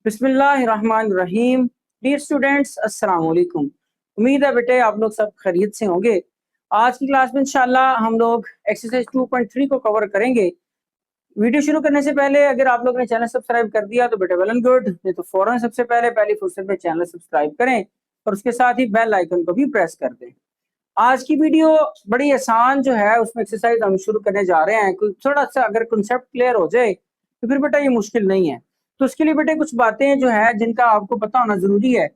बिस्मिल्लाहिर्रहमानिर्रहीम। Dear students, अस्सलाम वालेकुम। उम्मीद है बेटे आप लोग सब खैरियत से होंगे। आज की क्लास में इंशाल्लाह हम लोग एक्सरसाइज 2.3 को कवर करेंगे। वीडियो शुरू करने से पहले अगर आप लोगों ने चैनल सब्सक्राइब कर दिया तो बेटे वेल एंड गुड, नहीं तो फौरन सबसे पहले पहली फुर्सत में चैनल सब्सक्राइब करें और उसके साथ ही बेल आइकन को भी प्रेस कर दें। आज की वीडियो बड़ी आसान जो है उसमें एक्सरसाइज हम शुरू करने जा रहे हैं। थोड़ा सा अगर कंसेप्ट क्लियर हो जाए तो फिर बेटा ये मुश्किल नहीं है। तो उसके लिए बेटे कुछ बातें जो है जिनका आपको पता होना जरूरी है।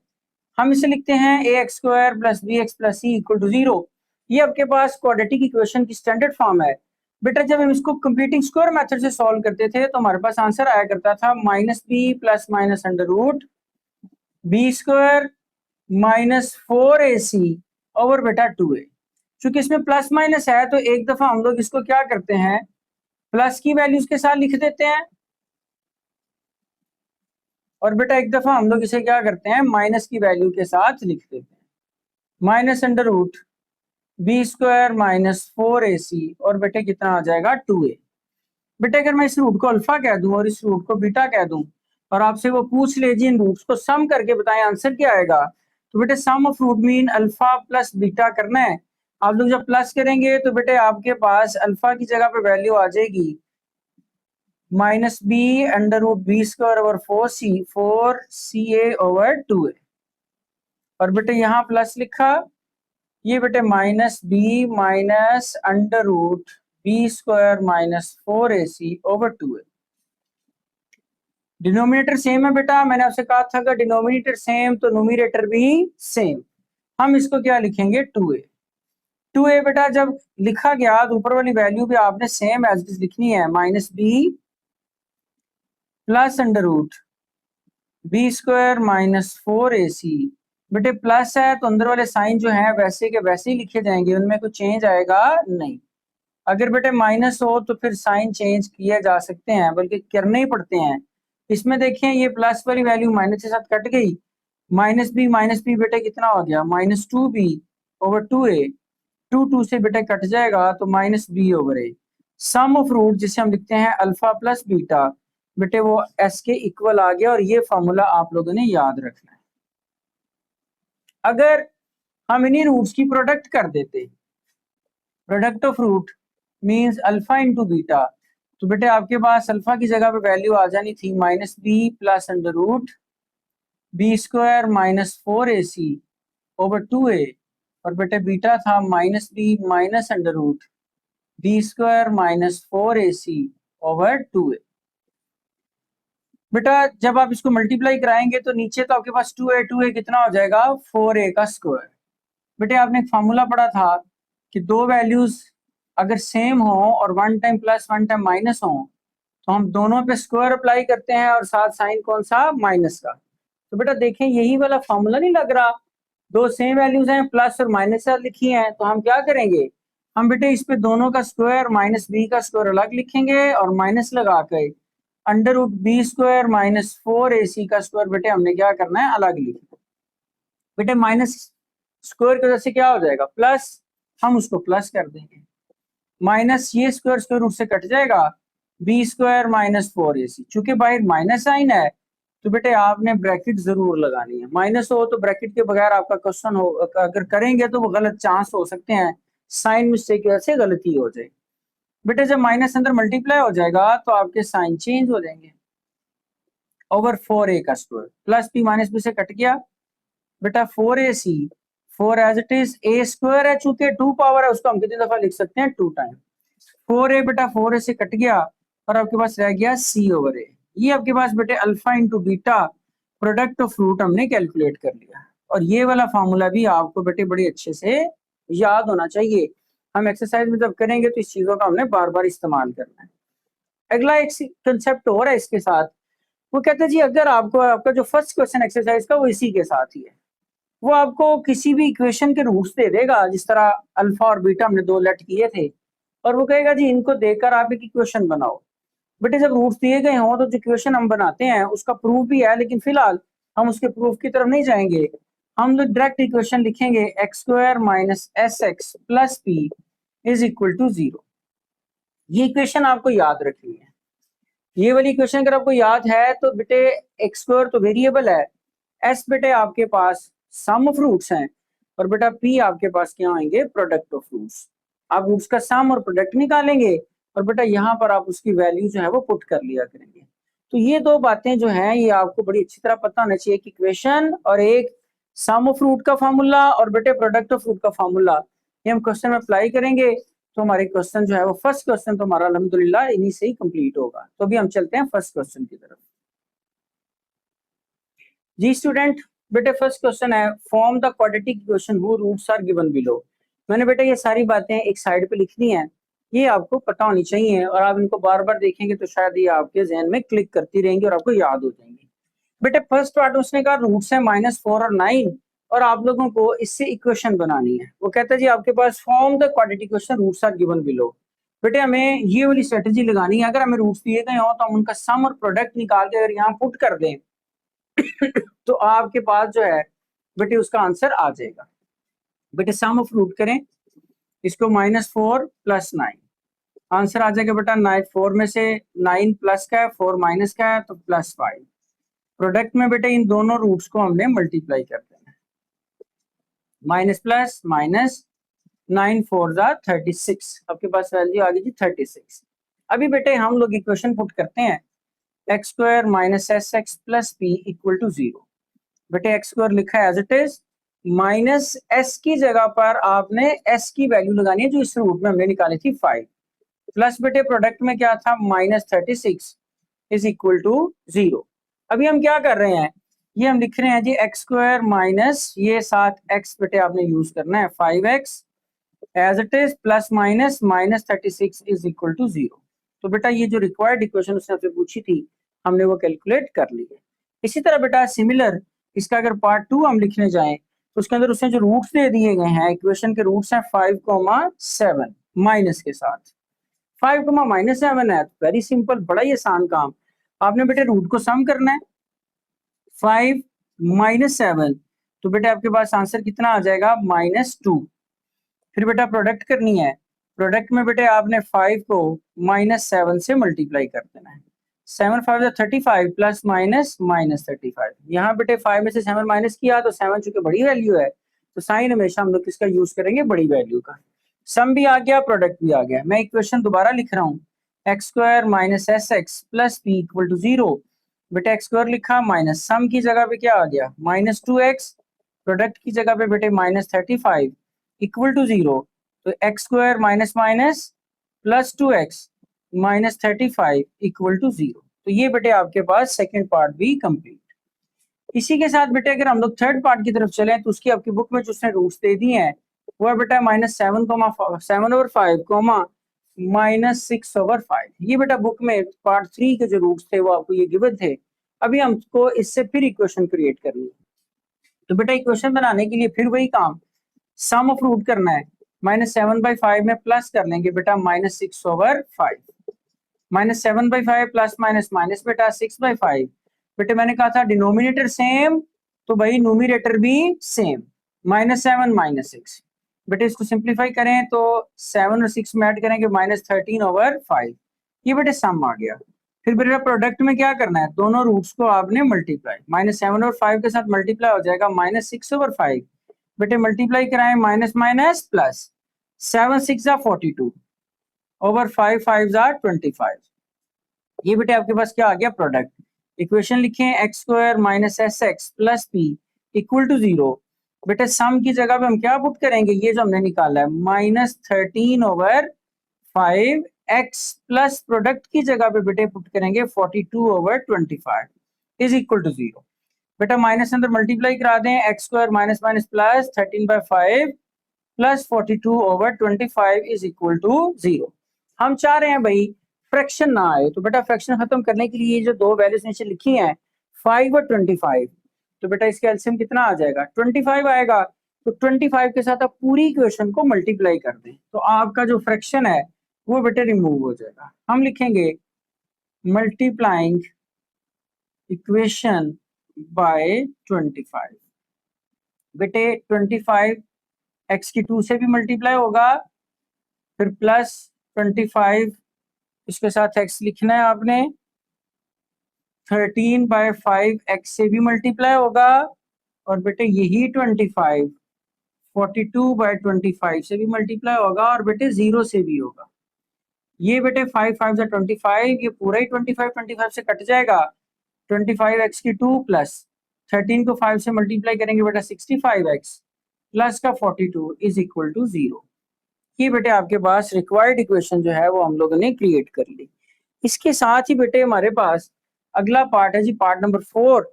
हम इसे लिखते हैं ax² + bx + c = 0। ये आपके पास क्वाड्रेटिक इक्वेशन की स्टैंडर्ड फॉर्म है। बेटा जब हम इसको कंप्लीटिंग स्क्वायर मेथड से सॉल्व करते थे तो हमारे पास आंसर आया करता था -b ± (b² - 4ac) ओवर बेटा 2a। चूंकि इसमें प्लस माइनस है तो एक दफा हम लोग इसको क्या करते हैं, प्लस की वैल्यूज के साथ लिख देते हैं और बेटा एक दफा हम लोग इसे क्या करते हैं, माइनस की वैल्यू के साथ लिख देते हैं। (b² - 4ac) और बेटे कितना आ जाएगा 2a। बेटे अगर मैं इस रूट को अल्फा कह दूं और इस रूट को बीटा कह दूं और आपसे वो पूछ ले जी इन रूट्स को सम करके बताएं आंसर क्या आएगा, तो बेटे sum of root mean alpha plus beta करना है। आप लोग जब प्लस करेंगे तो बेटे आपके पास अल्फा की जगह पे वैल्यू आ जाएगी -b√b² / 4c और बेटे यहाँ प्लस लिखा, ये बेटे -b - (√b²-4ac/2a)। डिनोमिनेटर सेम है बेटा, मैंने आपसे कहा था कि डिनोमिनेटर सेम तो न्यूमरेटर भी सेम। हम इसको क्या लिखेंगे 2a। 2a बेटा जब लिखा गया तो ऊपर वाली वैल्यू भी आपने सेम एज इट इज लिखनी है, -b +√b² - 4ac। बेटे प्लस है तो अंदर वाले साइन जो है वैसे के वैसे ही लिखे जाएंगे, उनमें कोई चेंज आएगा नहीं। अगर बेटे माइनस हो तो फिर साइन चेंज किए जा सकते हैं, बल्कि करने ही पड़ते हैं। इसमें देखें ये प्लस वाली वैल्यू माइनस के साथ कट गई, -b बेटे कितना हो गया -2b/2a। 2 से बेटे कट जाएगा तो -b/a। सम ऑफ रूट जिसे हम लिखते हैं अल्फा प्लस बीटा, बेटे वो s के इक्वल आ गया और ये फॉर्मूला आप लोगों ने याद रखना है। अगर हम इन्हीं रूट्स की प्रोडक्ट कर देते, product of root means alpha into beta, तो बेटे आपके पास अल्फा की जगह पे वैल्यू आ जानी थी -b +√b² - 4ac/2a और बेटे बीटा था -b - (√b²-4ac/2a)। बेटा जब आप इसको मल्टीप्लाई कराएंगे तो नीचे तो आपके पास 2a कितना हो जाएगा 4a का स्क्वायर। बेटे आपने एक फार्मूला पढ़ा था कि दो वैल्यूज अगर सेम हो और one time plus one time minus हो तो हम दोनों पे स्क्वायर अप्लाई करते हैं और साथ साइन कौन सा, माइनस का। तो बेटा देखें यही वाला फॉर्मूला नहीं लग रहा, दो सेम वैल्यूज हैं प्लस और माइनस साथ लिखी हैं, तो हम क्या करेंगे, हम बेटे इस पे दोनों का स्क्वायर -b का स्क्वायर अलग लिखेंगे और माइनस लगा के (√b² - 4ac का स्क्वायर बेटे हमने क्या करना है, अलग लिखना। बेटे माइनस स्क्वायर की वजह से क्या हो जाएगा प्लस, हम उसको प्लस कर देंगे, माइनस ये स्क्वायर स्क्वायर रूट से कट जाएगा (b² - 4ac)। चूंकि बाहर माइनस साइन है तो बेटे आपने ब्रैकेट जरूर लगानी है, माइनस हो तो ब्रैकेट के बगैर आपका क्वेश्चन हो अगर करेंगे तो वो गलत चांस हो सकते हैं, साइन मिस्टेक की वजह से गलती हो जाए। बेटे जब माइनस अंदर मल्टीप्लाई हो जाएगा तो आपके साइन चेंज हो जाएंगे ओवर 4a का square, plus b minus b से कट गया बेटा 4ac, 4 as it is, a² है चूंकि 2 पावर है उसको हम कितनी दफा लिख सकते हैं 2 टाइम। 4a बेटा 4a से कट गया और आपके पास रह गया c/a। ये आपके पास बेटे alpha into beta product of root हमने कैलकुलेट कर लिया और ये वाला फार्मूला भी आपको बेटे बड़ी अच्छे से याद होना चाहिए। हम एक्सरसाइज में जब करेंगे तो इस चीजों का हमने बार बार इस्तेमाल करना है। अगला एक कंसेप्ट और है इसके साथ, वो कहते हैं जी अगर आपको आपका जो फर्स्ट क्वेश्चन एक्सरसाइज का वो इसी के साथ ही है, वो आपको किसी भी इक्वेशन के रूट्स दे देगा, जिस तरह अल्फा और बीटा हमने दो लेट किए थे, और वो कहेगा जी इनको देखकर आप एक इक्वेशन बनाओ। बेटे जब रूट्स दिए गए हों तो जो इक्वेशन हम बनाते हैं उसका प्रूफ भी है, लेकिन फिलहाल हम उसके प्रूफ की तरफ नहीं जाएंगे, हम लोग डायरेक्ट इक्वेशन लिखेंगे (x² - sx + p = 0। ये इक्वेशन आपको याद रखनी है। ये वाली इक्वेशन अगर आपको याद है तो बेटे एक्स स्क्वायर तो वेरिएबल है, एस बेटे आपके पास सम ऑफ रूट्स हैं, और बेटा पी आपके पास क्या आएंगे, प्रोडक्ट ऑफ रूट्स। आप रूट्स का सम और प्रोडक्ट निकालेंगे और बेटा यहाँ पर आप उसकी वैल्यू जो है वो पुट कर लिया करेंगे। तो ये दो बातें जो हैं ये आपको बड़ी अच्छी तरह पता होना चाहिए, एक इक्वेशन और एक सम ऑफ रूट का फार्मूला और बेटे प्रोडक्ट ऑफ रूट का फार्मूला, ये हम क्वेश्चन में अप्लाई करेंगे तो हमारे क्वेश्चन जो है वो फर्स्ट क्वेश्चन तो हमारा अल्हम्दुलिल्लाह इन्हीं से ही कंप्लीट होगा। तो अभी हम चलते हैं फर्स्ट क्वेश्चन की तरफ। जी स्टूडेंट, बेटे फर्स्ट क्वेश्चन है, form the quadratic equation who roots are given below. मैंने बेटे ये सारी बातें एक साइड पे लिखनी है, ये आपको पता होनी चाहिए और आप इनको बार बार देखेंगे तो शायद ये आपके जहन में क्लिक करती रहेंगी और आपको याद हो जाएंगी। बेटे फर्स्ट पार्ट उसने कहा रूट्स है -4 और 9 और आप लोगों को इससे इक्वेशन बनानी है। वो कहता है जी आपके पास form the quadratic equation roots are given below. बेटे हमें ये वाली स्ट्रेटेजी लगानी है, अगर हमें रूट्स दिए गए हो तो हम उनका सम और प्रोडक्ट निकाल के अगर यहाँ पुट कर दें तो आपके पास जो है बेटे उसका आंसर आ जाएगा। बेटे सम ऑफ रूट करें इसको -4 + 9, आंसर आ जाएगा बेटा 4 में से 9 प्लस का है 4 माइनस का है तो +5। प्रोडक्ट में बेटे इन दोनों रूट्स को हमने मल्टीप्लाई कर देना है, माइनस प्लस माइनस 9 4 जा 36, आपके पास वैल्यू आ गई जी 36। अभी बेटे हम लोग इक्वेशन पुट करते हैं x² - sx + p = 0। बेटे x² लिखा है as it is, minus s की जगह पर आपने s की वैल्यू लगानी है जो इस रूट में हमने निकाली थी 5, प्लस बेटे प्रोडक्ट में क्या था -36 = 0। अभी हम क्या कर रहे हैं, ये हम लिख रहे हैं जी x² माइनस ये 7x बेटे आपने यूज करना है 5x as it is plus minus -36 = 0। तो बेटा ये जो रिक्वायर्ड इक्वेशन उसने आपसे पूछी थी हमने वो कैलकुलेट कर ली है। इसी तरह बेटा सिमिलर इसका अगर पार्ट 2 हम लिखने जाएं तो उसके अंदर उसने जो रूट्स दे दिए गए हैं, इक्वेशन के रूट्स हैं 5,7 माइनस के साथ, 5,-7 है, वेरी सिंपल, बड़ा ही आसान काम। आपने बेटे रूट को सम करना है 5 - 7, तो बेटे आपके पास आंसर कितना आ जाएगा -2। फिर बेटा प्रोडक्ट करनी है, प्रोडक्ट में बेटे आपने 5 को -7 से मल्टीप्लाई कर देना है, 7 5 35 प्लस माइनस -35। यहाँ बेटे 5 में से 7 माइनस किया तो 7 चूंकि बड़ी वैल्यू है तो साइन हमेशा हम लोग किसका यूज करेंगे, बड़ी वैल्यू का। सम भी आ गया प्रोडक्ट भी आ गया। मैं इक्वेशन दोबारा लिख रहा हूँ, x² - sx + p = 0। बेटे x² लिखा माइनस सम की जगह पे क्या आ गया -2x, प्रोडक्ट की जगह पे बेटे -35 = 0। तो x² minus minus plus 2x -35 = 0। तो ये बेटे आपके पास सेकंड पार्ट भी कंप्लीट। इसी के साथ बेटे अगर हम लोग थर्ड पार्ट की तरफ चलें तो उसकी आपकी बुक में जो उसने रूट्स दे दिए हैं वो है बेटा -7/5 -6/5। ये बेटा बुक में पार्ट 3 के जो रूट्स थे वो आपको ये गिवन थे। अभी हमको इससे फिर इक्वेशन क्रिएट करनी है, तो बेटा इक्वेशन बनाने के लिए फिर वही काम, सम ऑफ रूट करना है, -7/5 में प्लस कर लेंगे बेटा -6/5, -7/5 प्लस माइनस माइनस बेटा 6/5। बेटे मैंने कहा था डिनोमिनेटर सेम तो भाई न्यूमरेटर भी सेम, -7 -6। बेटे इसको सिंप्लीफाई करें तो 7 और 6 में ऐड करेंगे -13/5, ये बेटे सम आ गया। फिर बेटा प्रोडक्ट में क्या करना है, दोनों रूट्स को आपने मल्टीप्लाई, -7 और 5 के साथ मल्टीप्लाई हो जाएगा -6/5। बेटे मल्टीप्लाई कराएं माइनस माइनस प्लस, 7 6 42 ओवर 5 5 25। ये बेटे आपके पास क्या आ गया, प्रोडक्ट। इक्वेशन लिखें x² - sx + p = 0। बेटे सम की जगह पे हम क्या पुट करेंगे, ये जो हमने निकाला है -13/5x प्लस प्रोडक्ट की जगह पे बेटे पुट करेंगे 42/25 = 0। बेटा माइनस अंदर मल्टीप्लाई करा दें, x² minus minus plus 13/5 plus 42/25 = 0। हम चाह रहे हैं भाई फ्रैक्शन ना आए, तो बेटा फ्रैक्शन खत्म करने के लिए जो दो वैल्यूज नीचे लिखी हैं 5 और 25, तो बेटा इसका एलसीएम कितना आ जाएगा 25 आएगा। तो 25 के साथ आप पूरी इक्वेशन को मल्टीप्लाई कर दें तो आपका जो फ्रैक्शन है वो बेटे रिमूव हो जाएगा। हम लिखेंगे मल्टीप्लाइंग इक्वेशन बाय 25। बेटे 25 x की 2 से भी मल्टीप्लाई होगा, फिर प्लस 25 इसके साथ x लिखना है आपने, 13/5 x से भी मल्टीप्लाई होगा, और बेटे यही 25 42/25 से भी मल्टीप्लाई होगा, और बेटे 0 से भी होगा। ये बेटे 5 5 जा 25, ये पूरा ही 25 से कट जाएगा। 25x की 2 प्लस 13 को 5 से मल्टीप्लाई करेंगे बेटा 65x प्लस का 42 इज इक्वल टू 0। ये बेटे आपके पास रिक्वायर्ड इक्वेशन जो है वो हम लोगों ने क्रिएट कर ली। इसके साथ ही बेटे हमारे पास अगला पार्ट है जी, पार्ट नंबर 4।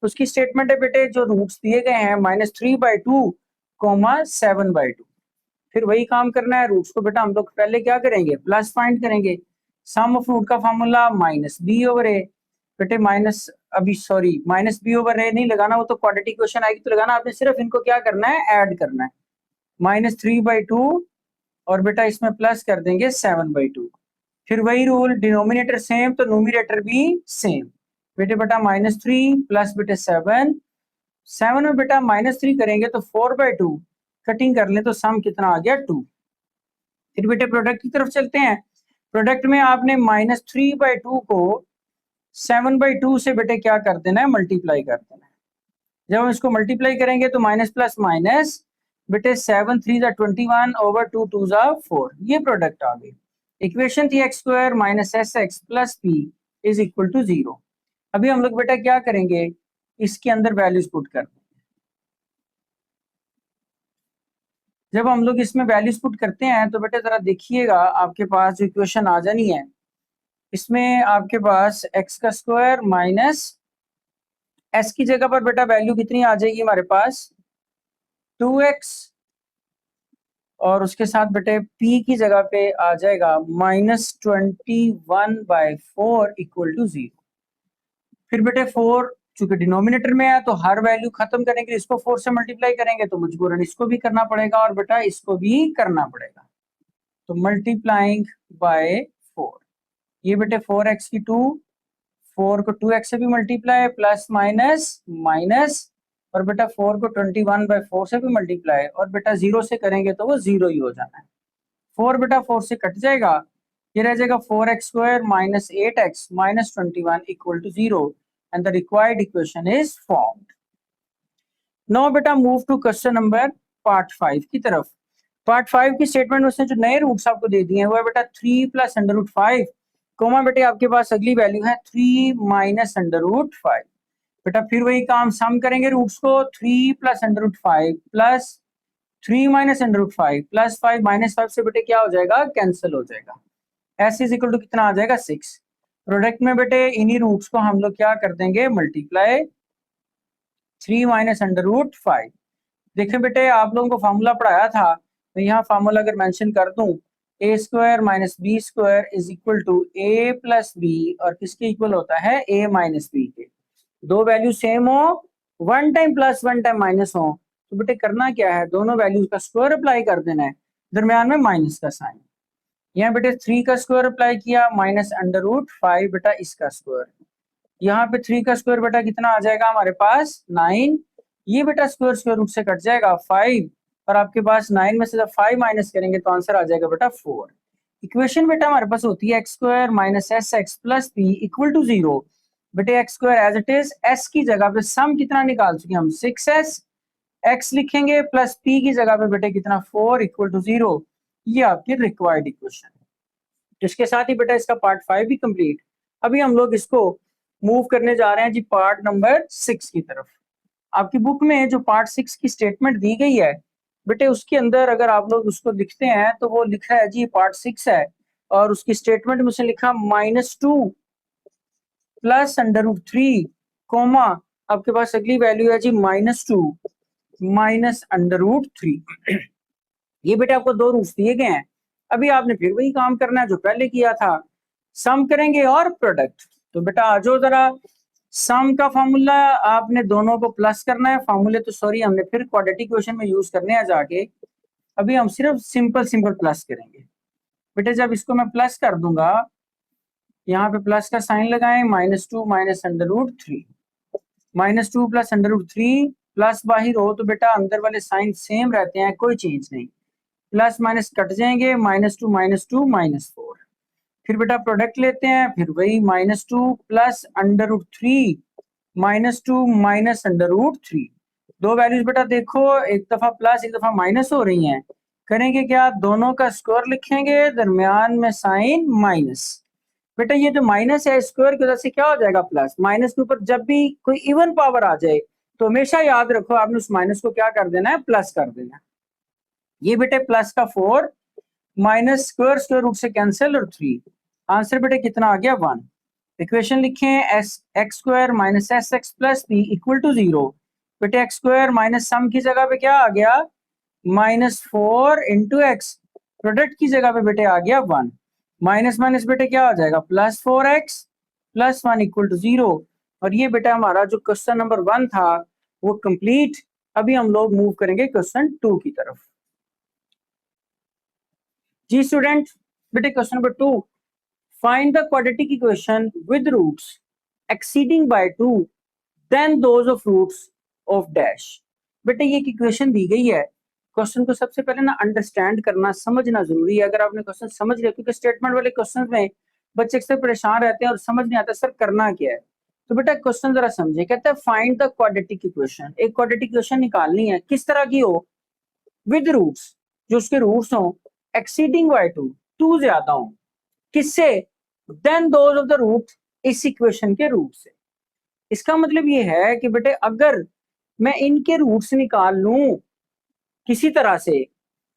उसकी स्टेटमेंट है बेटे, जो रूट्स दिए गए हैं -3/2, 7/2। फिर वही काम करना है, रूट्स को बेटा हम लोग पहले क्या करेंगे, प्लस फाइंड करेंगे। सम ऑफ रूट का फॉर्मूला -b/a। बेटे माइनस अभी सॉरी -b/a नहीं लगाना, वो तो क्वाड्रेटिक इक्वेशन आएगी तो लगाना। आपने सिर्फ इनको क्या करना है, ऐड करना है। -3/2 और बेटा इसमें प्लस कर देंगे 7/2। फिर वही रूल, डिनोमिनेटर सेम तो न्यूमरेटर भी सेम। बेटे बेटा -3 प्लस बेटे 7 में बेटा -3 करेंगे तो 4/2, कटिंग कर ले तो सम कितना आ गया 2। फिर बेटे प्रोडक्ट की तरफ चलते हैं। प्रोडक्ट में आपने -3/2 को 7/2 से बेटे क्या कर देना है, मल्टीप्लाई कर देना है। जब हम इसको मल्टीप्लाई करेंगे तो माइनस प्लस माइनस बेटे 7 3 21 ओवर 2 2 4, ये प्रोडक्ट आ गई। इक्वेशन थी x² - sx plus p is equal to 0। अभी हम लोग बेटा क्या करेंगे, इसके अंदर वैल्यूज पुट कर देंगे। जब हम लोग इसमें वैल्यूज पुट करते हैं तो बेटा जरा देखिएगा, आपके पास जो इक्वेशन आ जानी है, इसमें आपके पास x² माइनस s की जगह पर बेटा वैल्यू कितनी आ जाएगी हमारे पास, 2x, और उसके साथ बेटे p की जगह पे आ जाएगा -21/4 इक्वल टू 0। फिर बेटे 4 चूंकि डिनोमिनेटर में है तो हर वैल्यू खत्म करने के लिए इसको 4 से मल्टीप्लाई करेंगे, तो मजबूरन इसको भी करना पड़ेगा और बेटा इसको भी करना पड़ेगा। तो मल्टीप्लाइंग बाय 4, ये बेटे 4x की 2, 4 को 2x से भी मल्टीप्लाई प्लस माइनस माइनस, और बेटा 4 को 21/4 से भी मल्टीप्लाई, और बेटा 0 से करेंगे तो वो 0 ही हो जाना है। 4 बेटा 4 से कट जाएगा, ये रह जाएगा 4x² - 8x - 21 equal to 0 and the required equation is formed. Now बेटा move to question number part 5 की तरफ। पार्ट 5 की स्टेटमेंट में उसने जो नए रूट्स आपको दे दिए हैं वो है बेटा 3 + √5, कोमा बेटे आपके पास अगली वैल्यू है 3 - √5। बेटा फिर वही काम, सम करेंगे रूट्स को, 3 + √5 प्लस 3 - √5 प्लस 5 -5 से बेटे क्या हो जाएगा, कैंसिल हो जाएगा। s इज इक्वल टू कितना आ जाएगा, 6। प्रोडक्ट में बेटे इन्हीं रूट्स को हम लोग क्या कर देंगे, मल्टीप्लाई 3 - √5। देखिए बेटे आप लोगों को फॉर्मूला पढ़ाया था, तो यहाँ फॉर्मूला अगर मेंशन कर दूं, a² - b² is equal to a + b, और किसके इक्वल होता है, a - b के। दो वैल्यू सेम हो, one time plus one time minus हो, तो बेटे करना क्या है, दोनों वैल्यूज का स्क्वायर अप्लाई कर देना है, दरम्यान में माइनस का साइन। यहाँ बेटे 3 का स्क्वायर अप्लाई किया -√5 बेटा इसका स्क्वायर। यहाँ पे 3 का स्क्वायर बेटा कितना आ जाएगा हमारे पास, 9। ये बेटा स्क्वायर स्क्वायर रूट से कट जाएगा 5, और आपके पास 9 में से जब 5 माइनस करेंगे तो आंसर आ जाएगा बेटा 4। इक्वेशन बेटा हमारे पास होती है x² - sx plus p equal to 0। बेटे x² as it is, s की जगह पे सम कितना निकाल चुके हम, 6s, x लिखेंगे प्लस p की जगह पे बेटे कितना, 4 इक्वल टू 0। ये आपकी रिक्वायर्ड इक्वेशन है। जिसके साथ ही बेटा इसका पार्ट 5 भी कंप्लीट। अभी हम लोग इसको मूव करने जा रहे हैं जी पार्ट नंबर 6 की तरफ। आपकी बुक में जो पार्ट 6 की स्टेटमेंट दी गई है बेटे, उसके अंदर अगर आप लोग उसको लिखते हैं तो वो लिखा है जी पार्ट 6 है, और उसकी स्टेटमेंट में उसने लिखा -2 प्लस √3, कोमा आपके पास अगली वैल्यू है जी -2 माइनस √3। ये बेटे आपको दो रूट्स दिए गए हैं। अभी आपने फिर वही काम करना है जो पहले किया था, सम करेंगे और प्रोडक्ट। तो बेटा आ जाओ जरा, सम का फॉर्मूला आपने दोनों को प्लस करना है, फॉर्मूले तो सॉरी हमने फिर क्वाड्रेटिक इक्वेशन में यूज करने हैं जाके। अभी हम सिर्फ सिंपल सिंपल प्लस करेंगे। बेटे जब इसको मैं प्लस कर दूंगा, यहाँ पे प्लस का साइन लगाएं, -2 माइनस √3, -2 प्लस √3, प्लस बाहर हो तो बेटा अंदर वाले साइन सेम रहते हैं, कोई चेंज नहीं, प्लस माइनस कट जाएंगे, -2 - 2 -4। फिर बेटा प्रोडक्ट लेते हैं, फिर वही -2 प्लस √3 -2 माइनस √3। दो वैल्यूज बेटा देखो, एक दफा प्लस एक दफा माइनस हो रही हैं। करेंगे क्या, दोनों का स्क्वायर लिखेंगे, दरमियान में साइन माइनस। बेटा ये जो माइनस है स्क्वायर की वजह से क्या हो जाएगा प्लस। माइनस के ऊपर जब भी कोई इवन पावर आ जाए तो हमेशा याद रखो आपने उस माइनस को क्या कर देना है, प्लस कर देना है। ये बेटे प्लस का 4 माइनस स्क्वायर स्क्वायर रूट से कैंसिल और 3। आंसर बेटे कितना आ गया 1। इक्वेशन लिखें x square minus sx plus b equal to 0। बेटे x स्क्वायर माइनस सम की जगह पे क्या आ गया, -4 इंटू एक्स। प्रोडक्ट की जगह पे बेटे आ गया 1। माइनस माइनस बेटे क्या हो जाएगा, +4x प्लस 1 इक्वल टू 0। और ये बेटा हमारा जो क्वेश्चन नंबर 1 था वो कंप्लीट। अभी हम लोग मूव करेंगे क्वेश्चन 2 की तरफ। जी स्टूडेंट, बेटे question number 2, find the quadratic equation with roots exceeding by 2 then those of roots of dash. बेटे ये इक्वेशन दी गई है, क्वेश्चन को सबसे पहले ना अंडरस्टैंड करना समझना जरूरी है। अगर आपने क्वेश्चन समझ लिया, क्योंकि स्टेटमेंट वाले क्वेश्चन में बच्चे अक्सर परेशान रहते हैं और समझ नहीं आता सर करना क्या है। तो बेटा क्वेश्चन जरा समझे, कहते हैं फाइंड द क्वाड्रेटिक इक्वेशन। एक क्वाड्रेटिक इक्वेशन निकालनी है, किस तरह की हो, विद रूट्स, जो उसके रूट्स हो एक्सीडिंग बाय 2, 2 ज्यादा हो, किससे, then those of the root, इस इक्वेशन के रूट से। इसका मतलब ये है कि बेटे अगर मैं इनके रूट्स निकाल लूं किसी तरह से,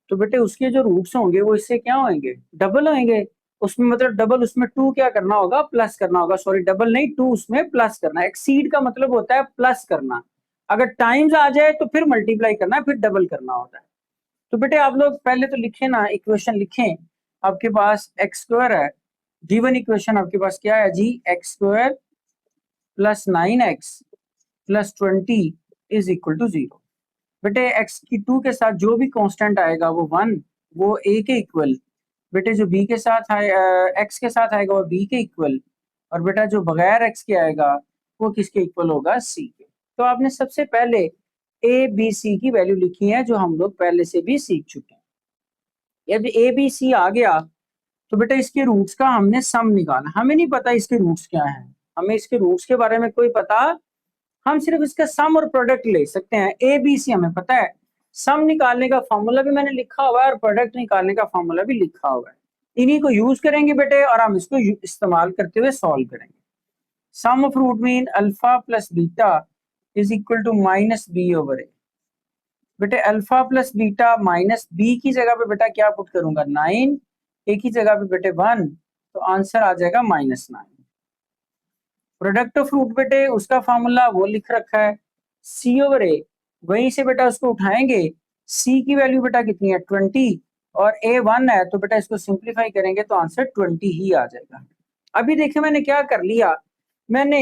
तो बेटे उसके जो रूट्स होंगे वो इससे क्या होंगे, डबल होंगे। उसमें मतलब डबल, उसमें 2 क्या करना होगा, प्लस करना होगा। सॉरी डबल नहीं, 2 उसमें प्लस करना। एक्सीड का मतलब होता है प्लस करना, अगर टाइम्स आ जाए तो फिर मल्टीप्लाई करना है, फिर डबल करना होता है। तो बेटे आप लोग पहले तो लिखें ना, इक्वेशन लिखें। आपके पास एक्स स्क्वायर है, गिवन इक्वेशन आपके पास क्या है जी, x square plus 9x plus 20 is equal to 0। बेटे x की 2 के साथ जो भी कांस्टेंट आएगा वो 1, वो a के इक्वल। बेटे जो b के साथ x के साथ आएगा वो b के इक्वल। और बेटा जो बगैर x के आएगा वो किसके इक्वल होगा, c के। तो आपने सबसे पहले a b c की वैल्यू लिखी है, जो हम लोग पहले से भी सीख चुके हैं। यदि a b c आ गया तो बेटा इसके रूट्स का हमने सम निकालना। हमें नहीं पता इसके रूट्स क्या हैं, हमें इसके रूट्स के बारे में कोई पता, हम सिर्फ इसका सम और प्रोडक्ट ले सकते हैं। ए बी सी हमें पता है, सम निकालने का फॉर्मूला भी मैंने लिखा हुआ है और प्रोडक्ट निकालने का फॉर्मूला भी लिखा हुआ है। इन्हीं को यूज करेंगे बेटे और हम इसको इस्तेमाल करते हुए सॉल्व करेंगे। Sum of root mean alpha plus beta is equal to minus b over a. बेटे alpha plus beta minus b की जगह पे बेटा क्या पुट करूंगा, 9, ए की जगह पे बेटे 1, तो आंसर आ जाएगा -9। प्रोडक्ट ऑफ रूट बेटे उसका फॉर्मूला वो लिख रखा है, सी ओवर ए। वहीं से बेटा उसको उठाएंगे, सी की वैल्यू बेटा कितनी है 20 और ए 1 है, तो बेटा इसको सिंप्लीफाई करेंगे तो आंसर 20 ही आ जाएगा। अभी देखिए मैंने क्या कर लिया, मैंने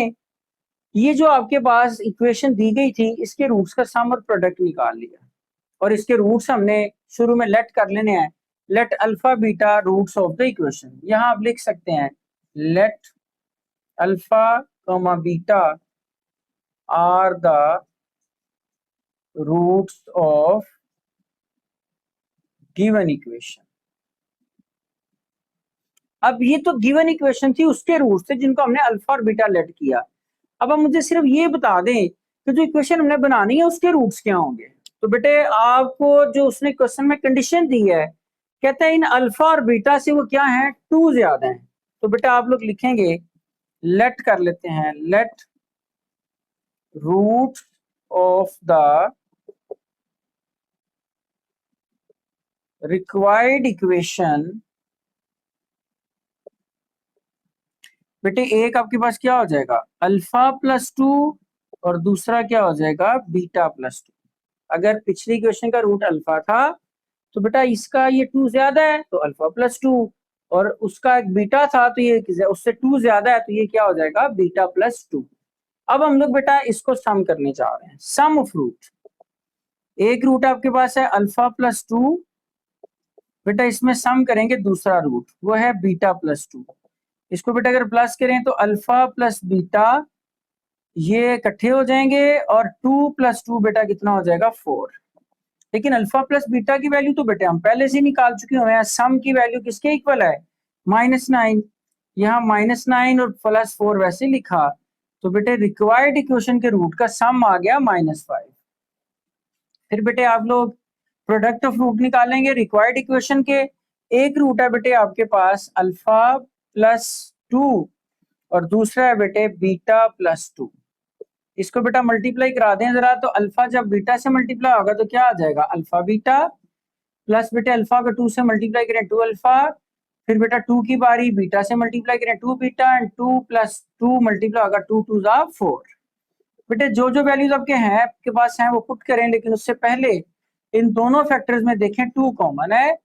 ये जो आपके पास इक्वेशन दी गई थी इसके रूट्स का सम और प्रोडक्ट निकाल लिया। और इसके रूट्स हमने शुरू में लेट कर लेने हैं, let alpha beta roots of the equation. यहां आप लिख सकते हैं let alpha comma beta are the roots of given equation. अब ये तो गिवन इक्वेशन थी, उसके रूट्स थे जिनको हमने अल्फा और बीटा लेट किया। अब हम मुझे सिर्फ ये बता दें कि जो इक्वेशन हमने बनानी है उसके रूट्स क्या होंगे। तो बेटे आपको जो उसने क्वेश्चन में कंडीशन दी है, कहते हैं इन अल्फा और बीटा से वो क्या है, 2 ज्यादा है। तो बेटा आप लोग लिखेंगे, लेट कर लेते हैं, let root of the required equation. बेटे एक आपके पास क्या हो जाएगा, अल्फा प्लस 2 और दूसरा क्या हो जाएगा, बीटा प्लस 2। अगर पिछली इक्वेशन का रूट अल्फा था तो बेटा इसका ये 2 ज्यादा है तो अल्फा प्लस 2, और उसका एक बीटा था तो ये उससे 2 ज्यादा है तो ये क्या हो जाएगा, बीटा प्लस 2। अब हम लोग बेटा इसको सम करने जा रहे हैं, सम ऑफ रूट। एक रूट आपके पास है अल्फा प्लस 2, बेटा इसमें सम करेंगे दूसरा रूट, वो है बीटा प्लस 2। इसको बेटा अगर प्लस करें तो अल्फा प्लस बीटा ये इकट्ठे हो जाएंगे और 2 प्लस 2 बेटा कितना हो जाएगा, 4। लेकिन अल्फा प्लस बीटा की वैल्यू तो बेटे हम पहले से निकाल चुके हुए हैं। सम की वैल्यू किसके इक्वल है, -9। यहाँ -9 और +4 वैसे लिखा, तो बेटे रिक्वायर्ड इक्वेशन के रूट का सम आ गया -5। फिर बेटे आप लोग प्रोडक्ट ऑफ रूट निकालेंगे रिक्वायर्ड इक्वेशन के। एक रूट है बेटे आपके पास अल्फा +2 और दूसरा है बेटे बीटा +2। इसको बेटा मल्टीप्लाई करा दें जरा, तो अल्फा जब बीटा से मल्टीप्लाई होगा तो क्या आ जाएगा, अल्फा बीटा प्लस बेटे अल्फा को 2 से मल्टीप्लाई करें 2 अल्फा, फिर बेटा 2 की बारी बीटा से मल्टीप्लाई करें 2 बीटा, एंड 2 + 2 मल्टीप्लाई होगा 2 2 ज़ा 4। बेटे जो जो वैल्यूज आपके हैं आपके पास हैं वो पुट करें, लेकिन उससे पहले इन दोनों फैक्टर्स में देखें 2 कॉमन है,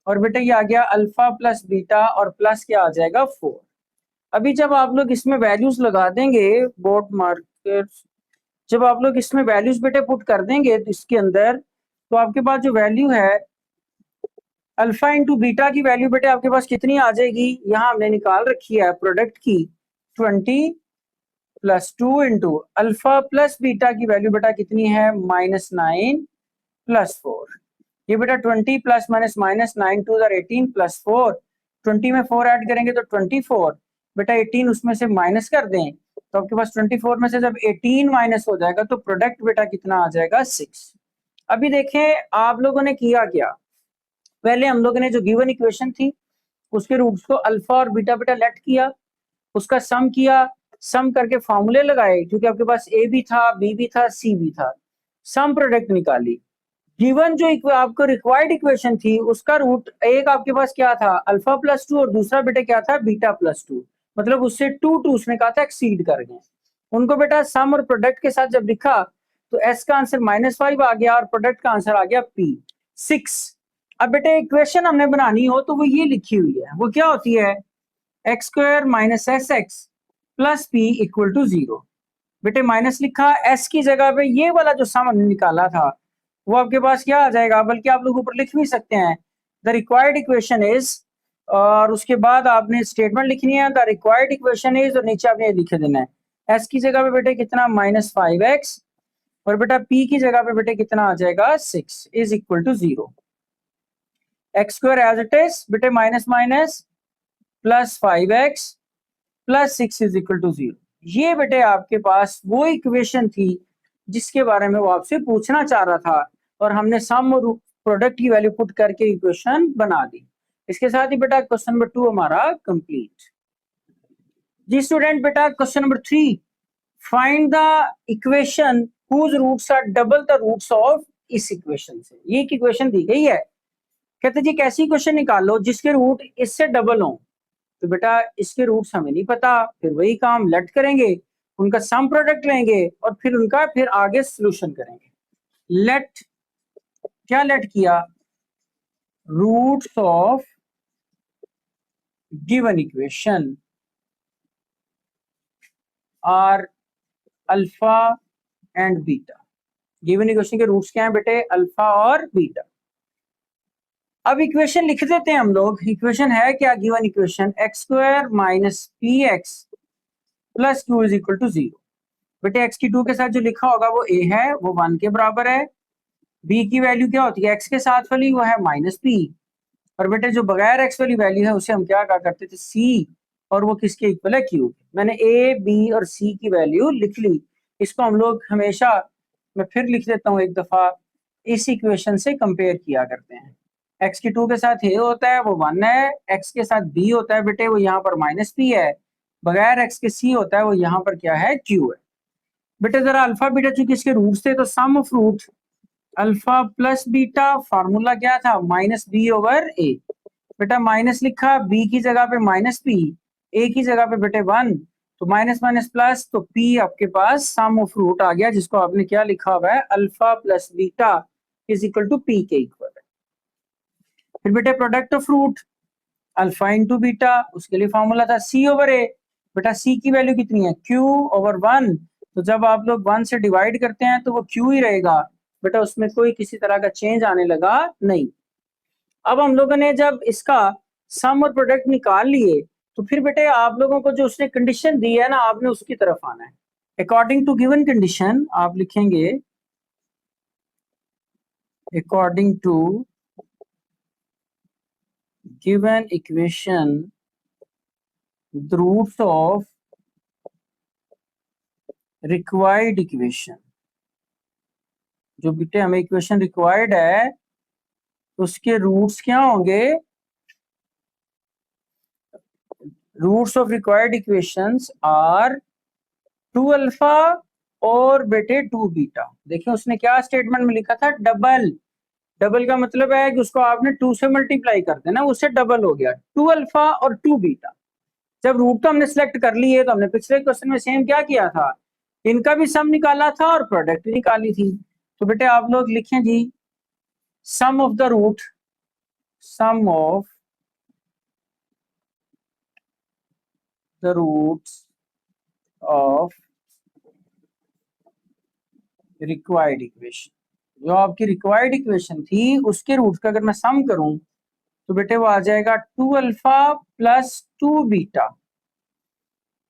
और बेटे ये आ गया अल्फा प्लस बीटा और प्लस क्या आ जाएगा 4। अभी जब आप लोग इसमें वैल्यूज लगा देंगे बोर्ड मार्कर्स, जब आप लोग इसमें वैल्यूज बेटे पुट कर देंगे तो इसके अंदर, तो आपके पास जो वैल्यू है अल्फा इंटू बीटा की वैल्यू बेटे आपके पास कितनी आ जाएगी, यहाँ हमने निकाल रखी है प्रोडक्ट की 20 + 2 इंटू अल्फा प्लस बीटा की वैल्यू बेटा कितनी है -9 + 4। ये बेटा 20 + -9 2 18 + 4, 20 में 4 ऐड करेंगे तो 24, बेटा 18 उसमें से माइनस कर दें तो आपके पास 24 में से जब 18 माइनस हो जाएगा तो प्रोडक्ट बेटा कितना आ जाएगा 6। अभी देखें आप लोगों ने किया क्या, पहले हम लोगों ने जो गिवन इक्वेशन थी उसके रूट्स को अल्फा और बीटा बेटा लेट किया, उसका सम किया, सम करके फॉर्मूले लगाए क्योंकि आपके पास ए भी था बी भी था सी भी था, सम प्रोडक्ट निकाली। गिवन जो आपको रिक्वायर्ड इक्वेशन थी उसका रूट एक आपके पास क्या था अल्फा +2 और दूसरा बेटा क्या था बीटा +2, मतलब उससे 2 2 उसने कहा था एक्सीड कर गए। उनको बेटा सम और प्रोडक्ट के साथ जब लिखा तो एस का आंसर -5 आ गया और प्रोडक्ट का आंसर आ गया P6। अब बेटे इक्वेशन हमने बनानी हो तो वो ये लिखी हुई है, वो क्या होती है x² - sx + p = 0। बेटे माइनस लिखा, s की जगह पे ये वाला जो सम हमने निकाला था वो आपके पास क्या आ जाएगा, बल्कि आप लोग ऊपर लिख भी सकते हैं द रिक्वायर्ड इक्वेशन इज, और उसके बाद आपने स्टेटमेंट लिखनी है द रिक्वायर्ड इक्वेशन इज, और नीचे आपने लिख देना है s की जगह पे बेटे कितना -5x, और बेटा p की जगह पे बेटे कितना आ जाएगा 6 = 0। x² एज इट इज बेटे माइनस +5x + 6 = 0। ये बेटे आपके पास वो इक्वेशन थी जिसके बारे में वो आपसे पूछना चाह रहा था, और हमने सम और प्रोडक्ट की वैल्यू पुट करके इक्वेशन बना दी। इसके साथ ही बेटा क्वेश्चन नंबर 2 हमारा कंप्लीट। जी स्टूडेंट, बेटा question number 3, find the equation whose roots are double the roots of इस इक्वेशन से। ये एक इक्वेशन दी गई है, कहते जी कैसी इक्वेशन निकालो जिसके रूट इससे डबल हो, तो बेटा इसके रूट्स हमें नहीं पता, फिर वही काम लेट करेंगे, उनका सम प्रोडक्ट लेंगे और फिर आगे सॉल्यूशन करेंगे। लेट क्या लेट किया, roots of given equation are alpha and beta. Given equation के रूट्स क्या हैं बेटे, अल्फा और बीटा। अब इक्वेशन लिख देते हैं हम लोग। इक्वेशन है क्या, given equation x² - px + q = 0। बेटे x की 2 के साथ जो लिखा होगा वो a है, वो 1 के बराबर है। b की वैल्यू क्या होती है x के साथ वाली, वो है -p, और बेटे जो बगैर x वाली वैल्यू है उसे हम क्या कहा करते थे c, और वो किसके इक्वल है q। मैंने a b और c की वैल्यू लिख ली। इसको हम लोग हमेशा, मैं फिर लिख देता हूँ एक दफा, इस इक्वेशन से कंपेयर किया करते हैं। x की 2 के साथ a होता है वो 1 है, x के साथ b होता है बेटे वो यहाँ पर -p है, बगैर x के c होता है वो यहाँ पर क्या है q है। बेटे जरा अल्फा बीटा चूंकि इसके रूट्स थे तो sum of root alpha plus beta, formula क्या था -b/a। बेटा माइनस लिखा, b की जगह पे -p, a की जगह पे बेटे 1, तो माइनस माइनस प्लस, तो p आपके पास सम ऑफ रूट आ गया जिसको आपने क्या लिखा हुआ है अल्फा प्लस बीटा = p के इक्वल है। फिर बेटे product of root alpha into beta, उसके लिए फॉर्मूला था c/a। बेटा c की वैल्यू कितनी है q/1, तो जब आप लोग 1 से डिवाइड करते हैं तो वो q ही रहेगा बेटा, उसमें कोई किसी तरह का चेंज आने लगा नहीं। अब हम लोगों ने जब इसका सम और प्रोडक्ट निकाल लिए तो फिर बेटे आप लोगों को जो उसने कंडीशन दी है ना, आपने उसकी तरफ आना है। अकॉर्डिंग टू गिवन कंडीशन आप लिखेंगे according to given equation the roots of required equation, जो बेटे हमें इक्वेशन रिक्वायर्ड है उसके रूट्स क्या होंगे, roots of required equations are 2 alpha और बेटे 2 बीटा। देखिए उसने क्या स्टेटमेंट में लिखा था, डबल। डबल का मतलब है कि उसको आपने 2 से मल्टीप्लाई कर देना, उससे डबल हो गया, 2 अल्फा और 2 बीटा। जब रूट तो हमने सिलेक्ट कर लिए तो हमने पिछले क्वेश्चन में सेम क्या किया था, इनका भी सम निकाला था और प्रोडक्ट निकाली थी। तो बेटे आप लोग लिखें जी, sum of the root, sum of the roots of required equation, जो आपकी रिक्वायर्ड इक्वेशन थी उसके रूट्स का अगर मैं सम करूं तो बेटे वो आ जाएगा 2 अल्फा प्लस 2 बीटा।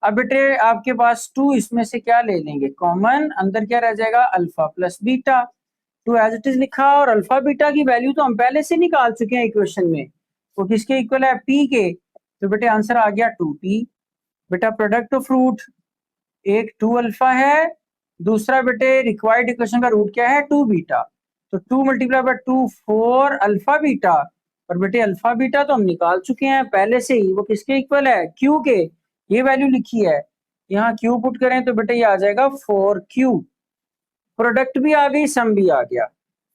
अब बेटे आपके पास 2 इसमें से क्या ले लेंगे कॉमन, अंदर क्या रह जाएगा, alpha plus beta. 2 as it is लिखा, और अल्फा बीटा की वैल्यू तो हम पहले से निकाल चुके हैं इक्वेशन में, वो किसके इक्वल है, पी के। तो बेटे आंसर आ गया 2p। बेटा प्रोडक्ट ऑफ रूट, एक 2 अल्फा है, दूसरा बेटे रिक्वायर्ड इक्वेशन का रूट क्या है, 2 बीटा। तो 2 मल्टीप्लाई बाय 2 4 अल्फा बीटा, और बेटे अल्फा बीटा तो हम निकाल चुके हैं पहले से ही, वो किसके इक्वल है, क्यू के। ये वैल्यू लिखी है, यहाँ क्यू पुट करें तो बेटे ये आ जाएगा 4q। प्रोडक्ट भी आ गई, सम भी आ गया।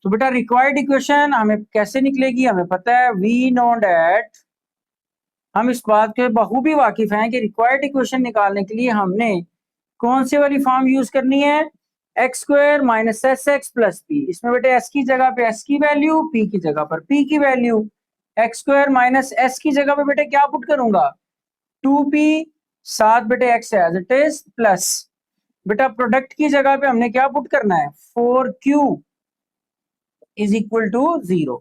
तो बेटा रिक्वायर्ड इक्वेशन हमें कैसे निकलेगी, हमें पता है, वी नो दैट, हम इस बात के बखूबी वाकिफ हैं कि रिक्वायर्ड इक्वेशन निकालने के लिए हमने कौन सी वाली फॉर्म यूज करनी है, x square minus s x plus P. इसमें बेटे एस की जगह पे एस की वैल्यू, पी की जगह पर पी की value. X square minus S की जगह पे बेटे क्या पुट करूंगा, 2p, साथ बेटे x as it is plus, बेटा प्रोडक्ट की जगह पे हमने क्या पुट करना है, 4q इज इक्वल टू 0।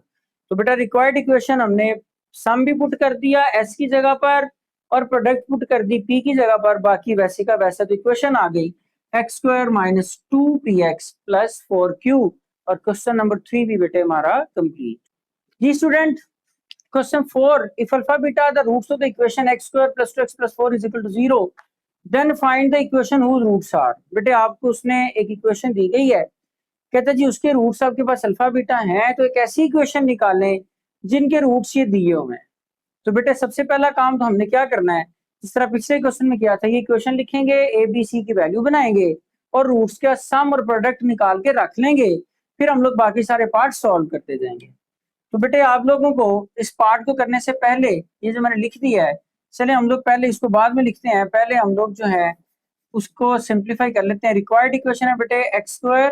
तो बेटा रिक्वायर्ड इक्वेशन हमने सम भी पुट कर दिया एस की जगह पर, और प्रोडक्ट पुट कर दी पी की जगह पर, बाकी वैसे का वैसा तो इक्वेशन आ गई, x square minus 2px plus 4q। और क्वेश्चन नंबर 3 भी बेटे हमारा कंप्लीट। जी student, question 4, if alpha beta the roots of the equation x square plus 2x plus 4 is equal to 0, then find the equation whose roots are. बेटे आपको उसने एक equation दी गई है, कहते जी उसके रूट्स आपके पास अल्फा बीटा हैं, तो एक ऐसी इक्वेशन निकालें जिनके रूट्स ये दिए हुए हैं। तो बेटे सबसे पहला काम तो हमने क्या करना है, जिस तरह पिछले क्वेश्चन में किया था, ये इक्वेशन लिखेंगे, ए बी सी की वैल्यू बनाएंगे और रूट्स का सम और प्रोडक्ट निकाल के रख लेंगे, फिर हम लोग बाकी सारे पार्ट सॉल्व करते जाएंगे। तो बेटे आप लोगों को इस पार्ट को करने से पहले, ये जो मैंने लिख दिया है, चले हम लोग पहले इसको बाद में लिखते हैं, पहले हम लोग जो है उसको सिंप्लीफाई कर लेते हैं। रिक्वायर्ड इक्वेशन है बेटे x square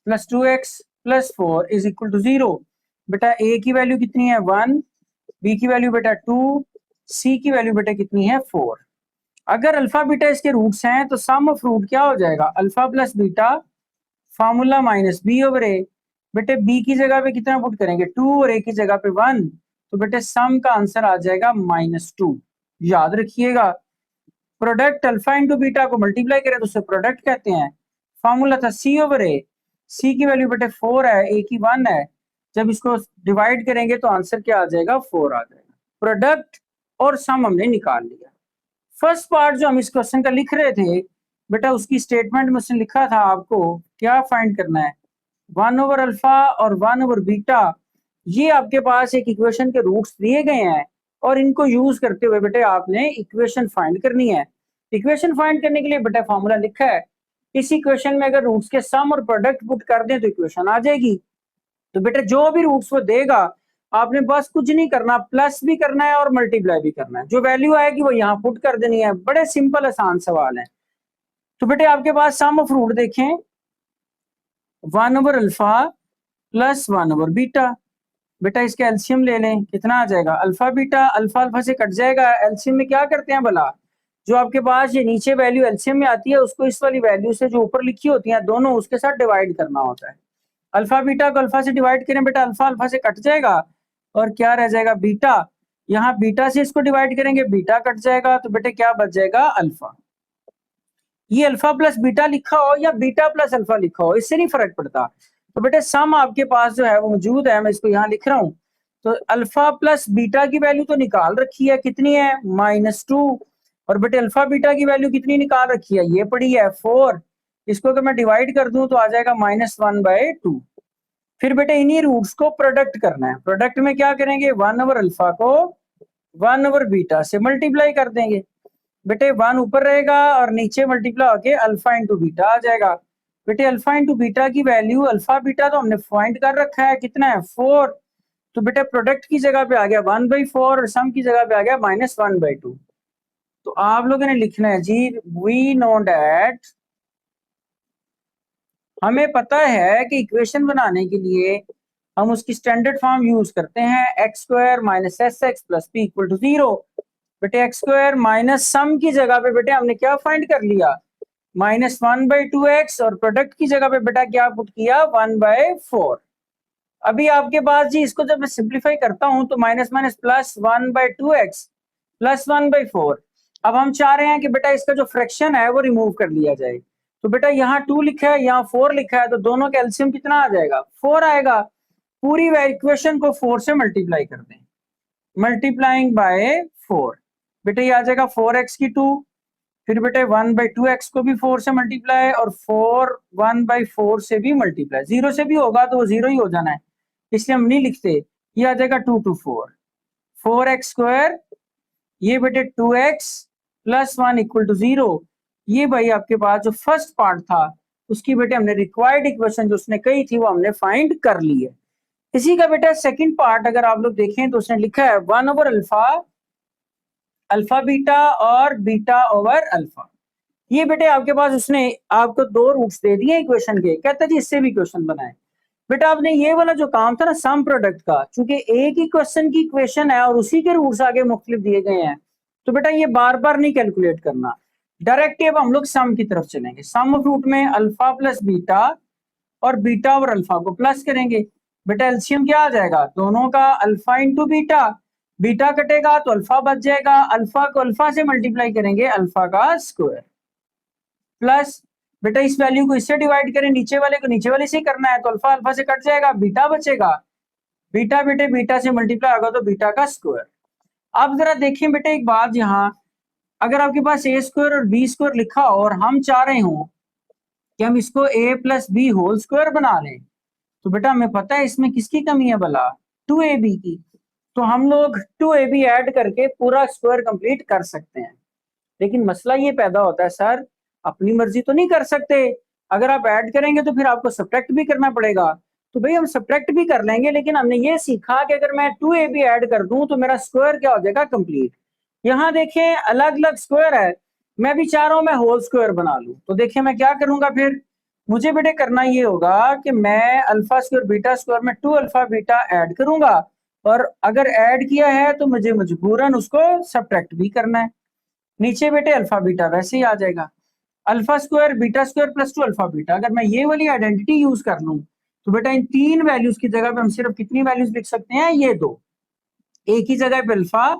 plus 2x plus 4 is equal to 0। बेटा a की वैल्यू कितनी है 1, b की वैल्यू बेटा 2, c की वैल्यू बेटा कितनी है 4। अगर अल्फा बीटा इसके रूट्स हैं तो सम ऑफ रूट क्या हो जाएगा, alpha plus beta formula minus b over a. बेटे b की जगह पे कितना पुट करेंगे 2 और a की जगह पे 1, तो बेटे सम का आंसर आ जाएगा -2। याद रखिएगा, प्रोडक्ट अल्फा इंटू बीटा को मल्टीप्लाई करें तो उसे प्रोडक्ट कहते हैं। फॉर्मूला था c ओवर ए, c की वैल्यू बेटे 4 है, a की 1 है, जब इसको डिवाइड करेंगे तो आंसर क्या आ जाएगा 4 आ जाएगा। प्रोडक्ट और सम हमने निकाल लिया। फर्स्ट पार्ट जो हम इस क्वेश्चन का लिख रहे थे बेटा, उसकी स्टेटमेंट में उसने लिखा था आपको क्या फाइंड करना है, 1 ओवर अल्फा और 1 ओवर बीटा, ये आपके पास एक इक्वेशन के रूट्स दिए गए हैं और इनको यूज करते हुए बेटे आपने इक्वेशन फाइंड करनी है। इक्वेशन फाइंड करने के लिए बेटा फॉर्मूला लिखा है, इस इक्वेशन में अगर रूट्स के सम और प्रोडक्ट पुट कर दें तो इक्वेशन आ जाएगी। तो बेटा जो भी रूट्स वो देगा आपने बस कुछ नहीं करना, प्लस भी करना है और मल्टीप्लाई भी करना है, जो वैल्यू आएगी वो यहाँ पुट कर देनी है। बड़े सिंपल आसान सवाल है। तो बेटे आपके पास सम ऑफ रूट देखें, 1 over alpha plus 1 over beta. बेटा इसका एलसीएम ले लें, कितना आ जाएगा, अल्फा बीटा, अल्फा अल्फा से कट जाएगा, एलसीएम में क्या करते हैं भला, जो आपके पास ये नीचे वैल्यू एलसीएम में आती है उसको इस वाली वैल्यू से जो ऊपर लिखी होती है दोनों उसके साथ डिवाइड करना होता है। अल्फा बीटा को अल्फा से डिवाइड करें बेटा, अल्फा अल्फा से कट जाएगा और क्या रह जाएगा बीटा, यहाँ बीटा से इसको डिवाइड करेंगे बीटा कट जाएगा, तो बेटे क्या बच जाएगा अल्फा। ये अल्फा प्लस बीटा लिखा हो या बीटा प्लस अल्फा लिखा हो इससे नहीं फर्क पड़ता। तो बेटे सम आपके पास जो है वो मौजूद है, मैं इसको यहाँ लिख रहा हूँ, तो अल्फा प्लस बीटा की वैल्यू तो निकाल रखी है, कितनी है -2, और बेटे अल्फा बीटा की वैल्यू कितनी निकाल रखी है, ये पड़ी है 4। इसको अगर मैं डिवाइड कर दूं तो आ जाएगा -1/2। फिर बेटे इन्हीं रूट्स को प्रोडक्ट करना है। प्रोडक्ट में क्या करेंगे, 1 ओवर अल्फा को 1 ओवर बीटा से मल्टीप्लाई कर देंगे। बेटे 1 ऊपर रहेगा और नीचे मल्टीप्लाई होके अल्फा इंटू बीटा आ जाएगा। बेटे अल्फा इंटू बीटा की वैल्यू, अल्फा बीटा तो हमने फाइंड कर रखा है, कितना है 4। तो बेटे प्रोडक्ट की जगह पे आ गया 1/4 और सम की जगह पे आ गया -1/2। तो आप लोगों ने लिखना है जी, वी नो दैट, हमें पता है कि इक्वेशन बनाने के लिए हम उसकी स्टैंडर्ड फॉर्म यूज करते हैं, x² - sx + p = 0। बेटे x² माइनस सम की जगह पे बेटे हमने क्या फाइंड कर लिया, -1/2x, और प्रोडक्ट की जगह पे बेटा क्या पुट किया, 1/4। अभी आपके पास जी इसको जब मैं सिंप्लीफाई करता हूं तो माइनस माइनस प्लस 1/2x + 1/4। अब हम चाह रहे हैं कि बेटा इसका जो फ्रैक्शन है वो रिमूव कर लिया जाए। तो बेटा यहाँ 2 लिखा है, यहाँ 4 लिखा है, तो दोनों का एलसीएम कितना आ जाएगा, 4 आएगा। पूरी इक्वेशन को 4 से मल्टीप्लाई कर दें, मल्टीप्लाइंग बाय 4। बेटे ये आ जाएगा 4x की 2, फिर बेटे 1/2x को भी 4 से मल्टीप्लाई, और 4 1/4 से भी मल्टीप्लाई। 0 से भी होगा तो वो 0 ही हो जाना है, इसलिए हम नहीं लिखते। ये आ जाएगा 2 to 4, 4x², ये बेटे 2x + 1 = 0। ये भाई आपके पास जो फर्स्ट पार्ट था उसकी बेटे हमने रिक्वायर्ड इक्वेशन जो उसने कही थी वो हमने फाइंड कर ली है। इसी का बेटा सेकंड पार्ट अगर आप लोग देखें तो उसने लिखा है 1 ओवर अल्फा, अल्फा बीटा और बीटा ओवर अल्फा। ये बेटे आपके पास उसने आपको 2 रूट्स दे दिए इक्वेशन के, कहता जी इससे भी क्वेश्चन बनाए। बेटा आपने ये वाला जो काम था ना सम प्रोडक्ट का, चूंकि एक ही क्वेश्चन की इक्वेशन है और उसी के रूट्स आगे मुख्तलिफ दिए गए हैं, तो बेटा ये बार बार नहीं कैलकुलेट करना, डायरेक्ट अब हम लोग सम की तरफ चलेंगे। सम ऑफ रूट में अल्फा प्लस बीटा और बीटा और अल्फा को प्लस करेंगे। बेटा एलसीएम क्या आ जाएगा, दोनों का अल्फा इंटू बीटा, बीटा कटेगा तो अल्फा बच जाएगा, अल्फा को अल्फा से मल्टीप्लाई करेंगे, अल्फा का स्क्वायर, प्लस बेटा इस वैल्यू को इससे डिवाइड करें, नीचे वाले को नीचे वाले से ही करना है, तो अल्फा अल्फा से कट जाएगा, बीटा बचेगा, बीटा बेटे बीटा से मल्टीप्लाई होगा तो बीटा का स्क्वायर। अब जरा देखें बेटे एक बात, यहाँ अगर आपके पास a² और b² लिखा हो और हम चाह रहे हो कि हम इसको a + b होल स्क्वायर बना लें, तो बेटा हमें पता है इसमें किसकी कमी है भला, 2ab की। तो हम लोग 2ab ऐड करके पूरा स्क्वायर कंप्लीट कर सकते हैं। लेकिन मसला ये पैदा होता है, सर अपनी मर्जी तो नहीं कर सकते, अगर आप ऐड करेंगे तो फिर आपको सब्ट्रैक्ट भी करना पड़ेगा। तो भाई हम सब्ट्रैक्ट भी कर लेंगे, लेकिन हमने ये सीखा कि अगर मैं 2ab ऐड कर दूं तो मेरा स्क्वायर क्या हो जाएगा, कंप्लीट। यहाँ देखें अलग अलग स्क्वायर है, मैं भी चाह रहा हूं मैं होल स्क्वायर बना लूं, तो देखिए मैं क्या करूंगा, फिर मुझे बेटे करना ये होगा कि मैं अल्फा² बीटा स्क्वायर में 2 अल्फा बीटा ऐड करूंगा, और अगर ऐड किया है तो मुझे मजबूरन उसको सब्ट्रैक्ट भी करना है। नीचे बेटे अल्फा बीटा वैसे ही आ जाएगा, अल्फा² बीटा² + 2 अल्फा बीटा। अगर मैं ये वाली आइडेंटिटी यूज कर लूं तो बेटा इन 3 वैल्यूज की जगह पे हम सिर्फ कितनी वैल्यूज लिख सकते हैं, ये 2, ए की जगह पे अल्फा,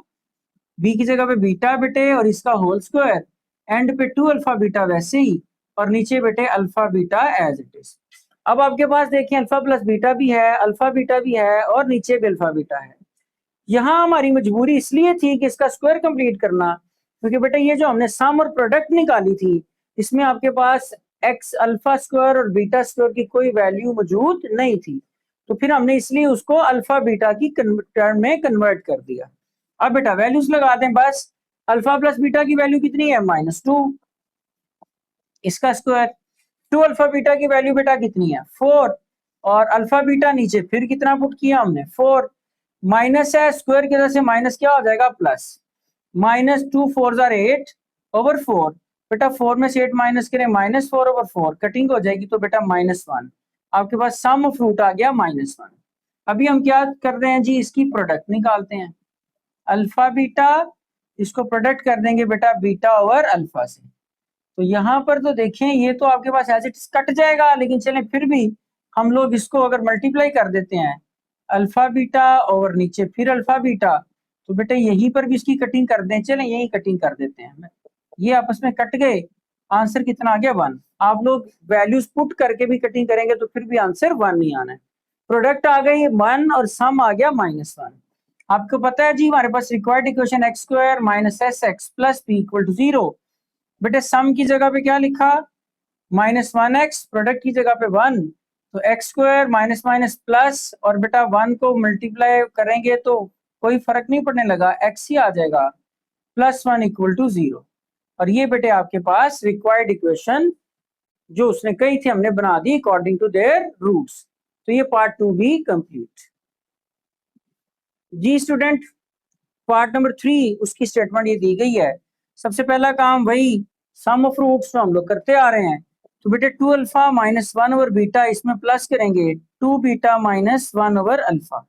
बी की जगह पे बीटा बेटे और इसका होल स्क्वायर, एंड पे 2 अल्फा बीटा वैसे ही, और नीचे बेटे alpha beta as it is. अब आपके पास देखिए अल्फा प्लस बीटा भी है, अल्फा बीटा भी है, और नीचे भी अल्फा बीटा है। यहाँ हमारी मजबूरी इसलिए थी कि इसका स्क्वायर कंप्लीट करना, क्योंकि बेटा ये जो हमने सम और प्रोडक्ट निकाली थी इसमें आपके पास एक्स अल्फा² और बीटा² की कोई वैल्यू मौजूद नहीं थी, तो फिर हमने इसलिए उसको अल्फा बीटा की टर्म में कन्वर्ट कर दिया। अब बेटा वैल्यूज लगा दें बस, अल्फा प्लस बीटा की वैल्यू कितनी है, -2, इसका स्क्वायर, 2 अल्फा बीटा की वैल्यू बेटा कितनी है, 4, और अल्फा बीटा नीचे फिर कितना पुट किया हमने, 4, माइनस है, स्क्वायर की वजह से माइनस क्या हो जाएगा, प्लस, -2 4 8/4, बेटा 4 में से 8 माइनस करें, -4/4, कटिंग हो जाएगी तो बेटा -1, आपके पास सम ऑफ रूट आ गया -1। अभी हम क्या कर रहे हैं जी, इसकी प्रोडक्ट निकालते हैं, अल्फा बीटा, इसको प्रोडक्ट कर देंगे बेटा बीटा ओवर अल्फा से। तो यहाँ पर तो देखें ये तो आपके पास एज इट कट जाएगा, लेकिन चलें फिर भी हम लोग इसको अगर मल्टीप्लाई कर देते हैं, अल्फा बीटा और नीचे फिर अल्फा बीटा, तो बेटा यहीं पर भी इसकी कटिंग कर दें, चलें यही कटिंग कर देते हैं, ये आपस में कट गए, आंसर कितना आ गया, 1। आप लोग वैल्यूज पुट करके भी कटिंग करेंगे तो फिर भी आंसर 1 नहीं आना है। प्रोडक्ट आ गई 1 और सम आ गया -1। आपको पता है जी हमारे पास required equation x square minus s x plus p equal to 0। बेटे सम की जगह पे क्या लिखा, -1x, प्रोडक्ट की जगह पे 1, तो x square minus minus plus, और बेटा 1 को मल्टीप्लाई करेंगे तो कोई फर्क नहीं पड़ने लगा, x ही आ जाएगा, +1 इक्वल टू 0। और ये बेटे आपके पास रिक्वायर्ड इक्वेशन जो उसने कही थी हमने बना दी अकॉर्डिंग टू देयर रूट्स। तो ये पार्ट 2 भी कंप्लीट। जी स्टूडेंट, पार्ट नंबर 3 उसकी स्टेटमेंट ये दी गई है। सबसे पहला काम वही सम ऑफ रूट्स तो हम लोग करते आ रहे हैं। तो बेटे 2 अल्फा माइनस 1 ओवर बीटा, इसमें प्लस करेंगे 2 बीटा माइनस 1 ओवर अल्फा।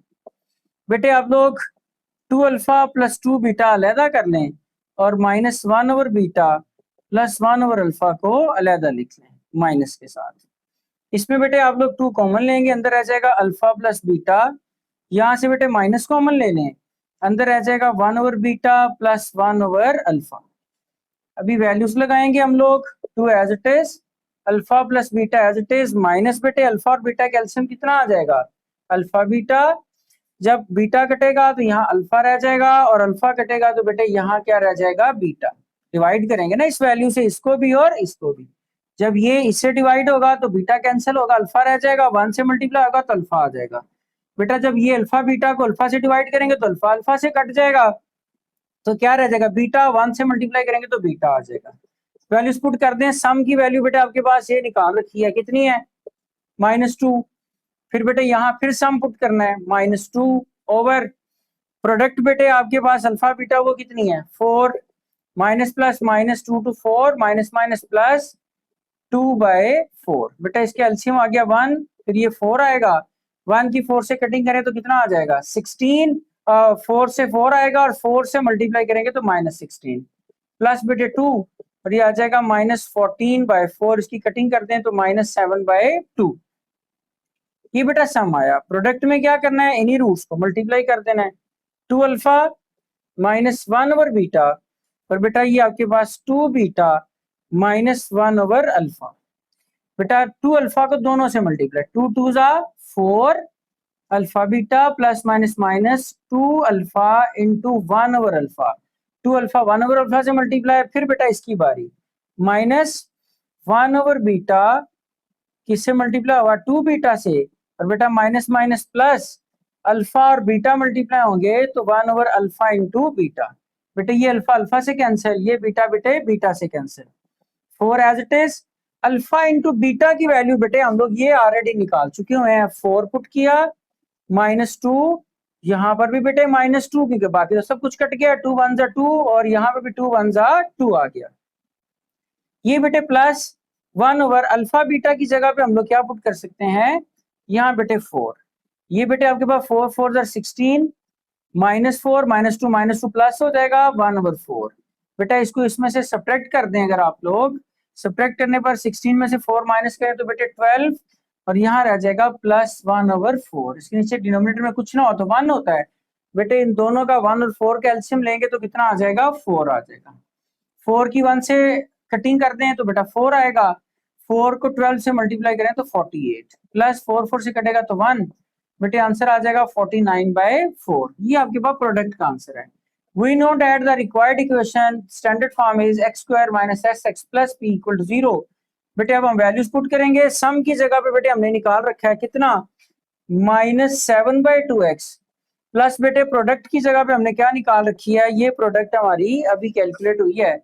बेटे आप लोग 2 अल्फा प्लस 2 बीटा अलहदा कर लें और -1 over beta plus 1 over alpha को अलहदा लिख लें माइनस के साथ। इसमें बेटे आप लोग 2 कॉमन लेंगे, अंदर रह जाएगा अल्फा प्लस बीटा। यहाँ से बेटे माइनस कॉमन ले लें, अंदर रह जाएगा 1 over beta plus 1 over alpha. अभी वैल्यूज लगाएंगे हम लोग, 2 as it is, alpha plus beta as it is, minus बेटे अल्फा और बीटा का एलसीएम कितना आ जाएगा, अल्फा बीटा। जब बीटा कटेगा तो यहाँ अल्फा रह जाएगा और अल्फा कटेगा तो बेटे यहाँ क्या रह जाएगा, बीटा। डिवाइड करेंगे ना इस वैल्यू से इसको भी और इसको भी, जब ये इससे डिवाइड होगा तो बीटा कैंसिल होगा, अल्फा रह जाएगा, 1 से मल्टीप्लाई होगा तो अल्फा आ जाएगा। बेटा जब ये अल्फा बीटा को अल्फा से डिवाइड करेंगे तो अल्फा अल्फा से कट जाएगा, तो क्या रह जाएगा, बीटा। 1 से मल्टीप्लाई करेंगे तो बीटा आ जाएगा। वैल्यूज पुट कर दें, सम की वैल्यू बेटा आपके पास ये निकाल रखी है, कितनी है, -2। फिर बेटे यहाँ फिर सम पुट करना है, -2 ओवर प्रोडक्ट बेटे आपके पास अल्फा बीटा वो कितनी है, 4, minus plus -2 to 4, minus minus plus 2/4। बेटा इसके एलसीएम आ गया 1, फिर ये 4 आएगा, 1 की 4 से कटिंग करें तो कितना आ जाएगा, 16, 4 से 4 आएगा और 4 से मल्टीप्लाई करेंगे तो -16, प्लस बेटे 2, और ये आ जाएगा -14/4, इसकी कटिंग करते हैं तो -7/2। ये बेटा सम आया। प्रोडक्ट में क्या करना है, इन्हीं रूट्स को मल्टीप्लाई कर देना है, 2 अल्फा -1 ओवर बीटा, और बेटा ये आपके पास 2 बीटा -1 ओवर अल्फा। बेटा 2 अल्फा को दोनों से मल्टीप्लाई, 2 2 जा 4 alpha beta plus minus minus 2 alpha into 1 over alpha, 2 alpha 1 over alpha से मल्टीप्लाई। फिर बेटा इसकी बारी, -1 ओवर बीटा किससे मल्टीप्लाई हुआ, 2 बीटा से, और बेटा माइनस माइनस प्लस अल्फा और बीटा मल्टीप्लाई होंगे तो 1 ओवर अल्फा इंटू बीटा। बेटे ये अल्फा अल्फा से कैंसिल, ये बीटा बेटे बीटा से cancel, 4 as it is. Alpha into beta की वैल्यू बेटे हम लोग ये ऑलरेडी निकाल चुके हुए हैं, 4 पुट किया, -2, यहाँ पर भी बेटे -2, क्योंकि बाकी तो सब कुछ कट गया, 2 1 जा 2, और यहाँ पे भी 2 1 जा 2 आ गया। ये बेटे प्लस 1 ओवर अल्फा बीटा की जगह पे हम लोग क्या पुट कर सकते हैं, यहाँ बेटे 4, ये बेटे आपके पास 4 4 जा 16, -4 -2 प्लस हो जाएगा 1 ओवर 4। बेटा इसको इसमें से सब्ट्रैक्ट कर दें, अगर आप लोग सब्ट्रैक्ट करने पर 16 में से 4 माइनस करें तो बेटे 12, और यहाँ रह जाएगा +1 ओवर 4। इसके नीचे डिनोमिनेटर में कुछ ना हो तो 1 होता है, बेटे इन दोनों का 1 और 4 का एलसीएम लेंगे तो कितना आ जाएगा, 4 आ जाएगा। 4 की 1 से कटिंग करते हैं तो बेटा 4 आएगा, 4 को 12 से मल्टीप्लाई करें तो 48, प्लस 4 4 से कटेगा तो 1, बेटे आंसर आ जाएगा 49/4। ये आपके पास प्रोडक्ट का आंसर है। We know that the required equation standard form is x square minus sx plus p equal to 0। बेटे अब हम वैल्यूज पुट करेंगे, सम की जगह पे बेटे हमने निकाल रखा है कितना, -7/2x, प्लस बेटे प्रोडक्ट की जगह पे हमने क्या निकाल रखी है, ये प्रोडक्ट हमारी अभी कैलकुलेट हुई है,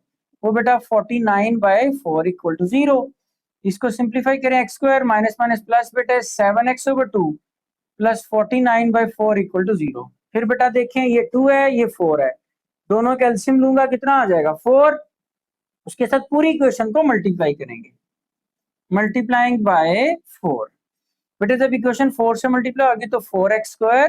वो बेटा 49/4 इक्वल टू 0। इसको सिंप्लीफाई करें, x square minus minus plus बेटे 7x/2 प्लस 49/4 इक्वल टू 0। फिर बेटा देखें ये 2 है ये 4 है, दोनों कैल्शियम लूंगा कितना आ जाएगा 4, उसके साथ पूरी इक्वेशन को मल्टीप्लाई करेंगे, मल्टीप्लाइंग बाय 4। बेटे जब इक्वेशन 4 से मल्टीप्लाई होगी तो 4x²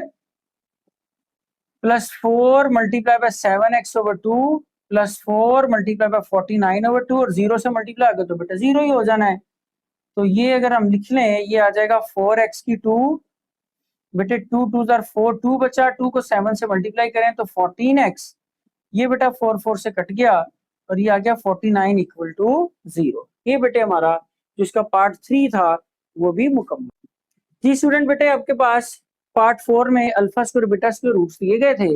plus 4 multiply by 7x/2 plus 4 multiply by 49/2, और 0 से मल्टीप्लाई होगा तो बेटा 0 ही हो जाना है। तो ये अगर हम लिख लें, ये आ जाएगा 4x की 2, बेटे 2 2 जा 4, 2 बचा, 2 को 7 से मल्टीप्लाई करें तो 14x, ये बेटा 4 4 से कट गया और ये आ गया 49 इक्वल टू 0। ये बेटे हमारा जो इसका पार्ट 3 था वो भी मुकम्मल। जी स्टूडेंट बेटे आपके पास पार्ट 4 में alpha square beta square roots दिए गए थे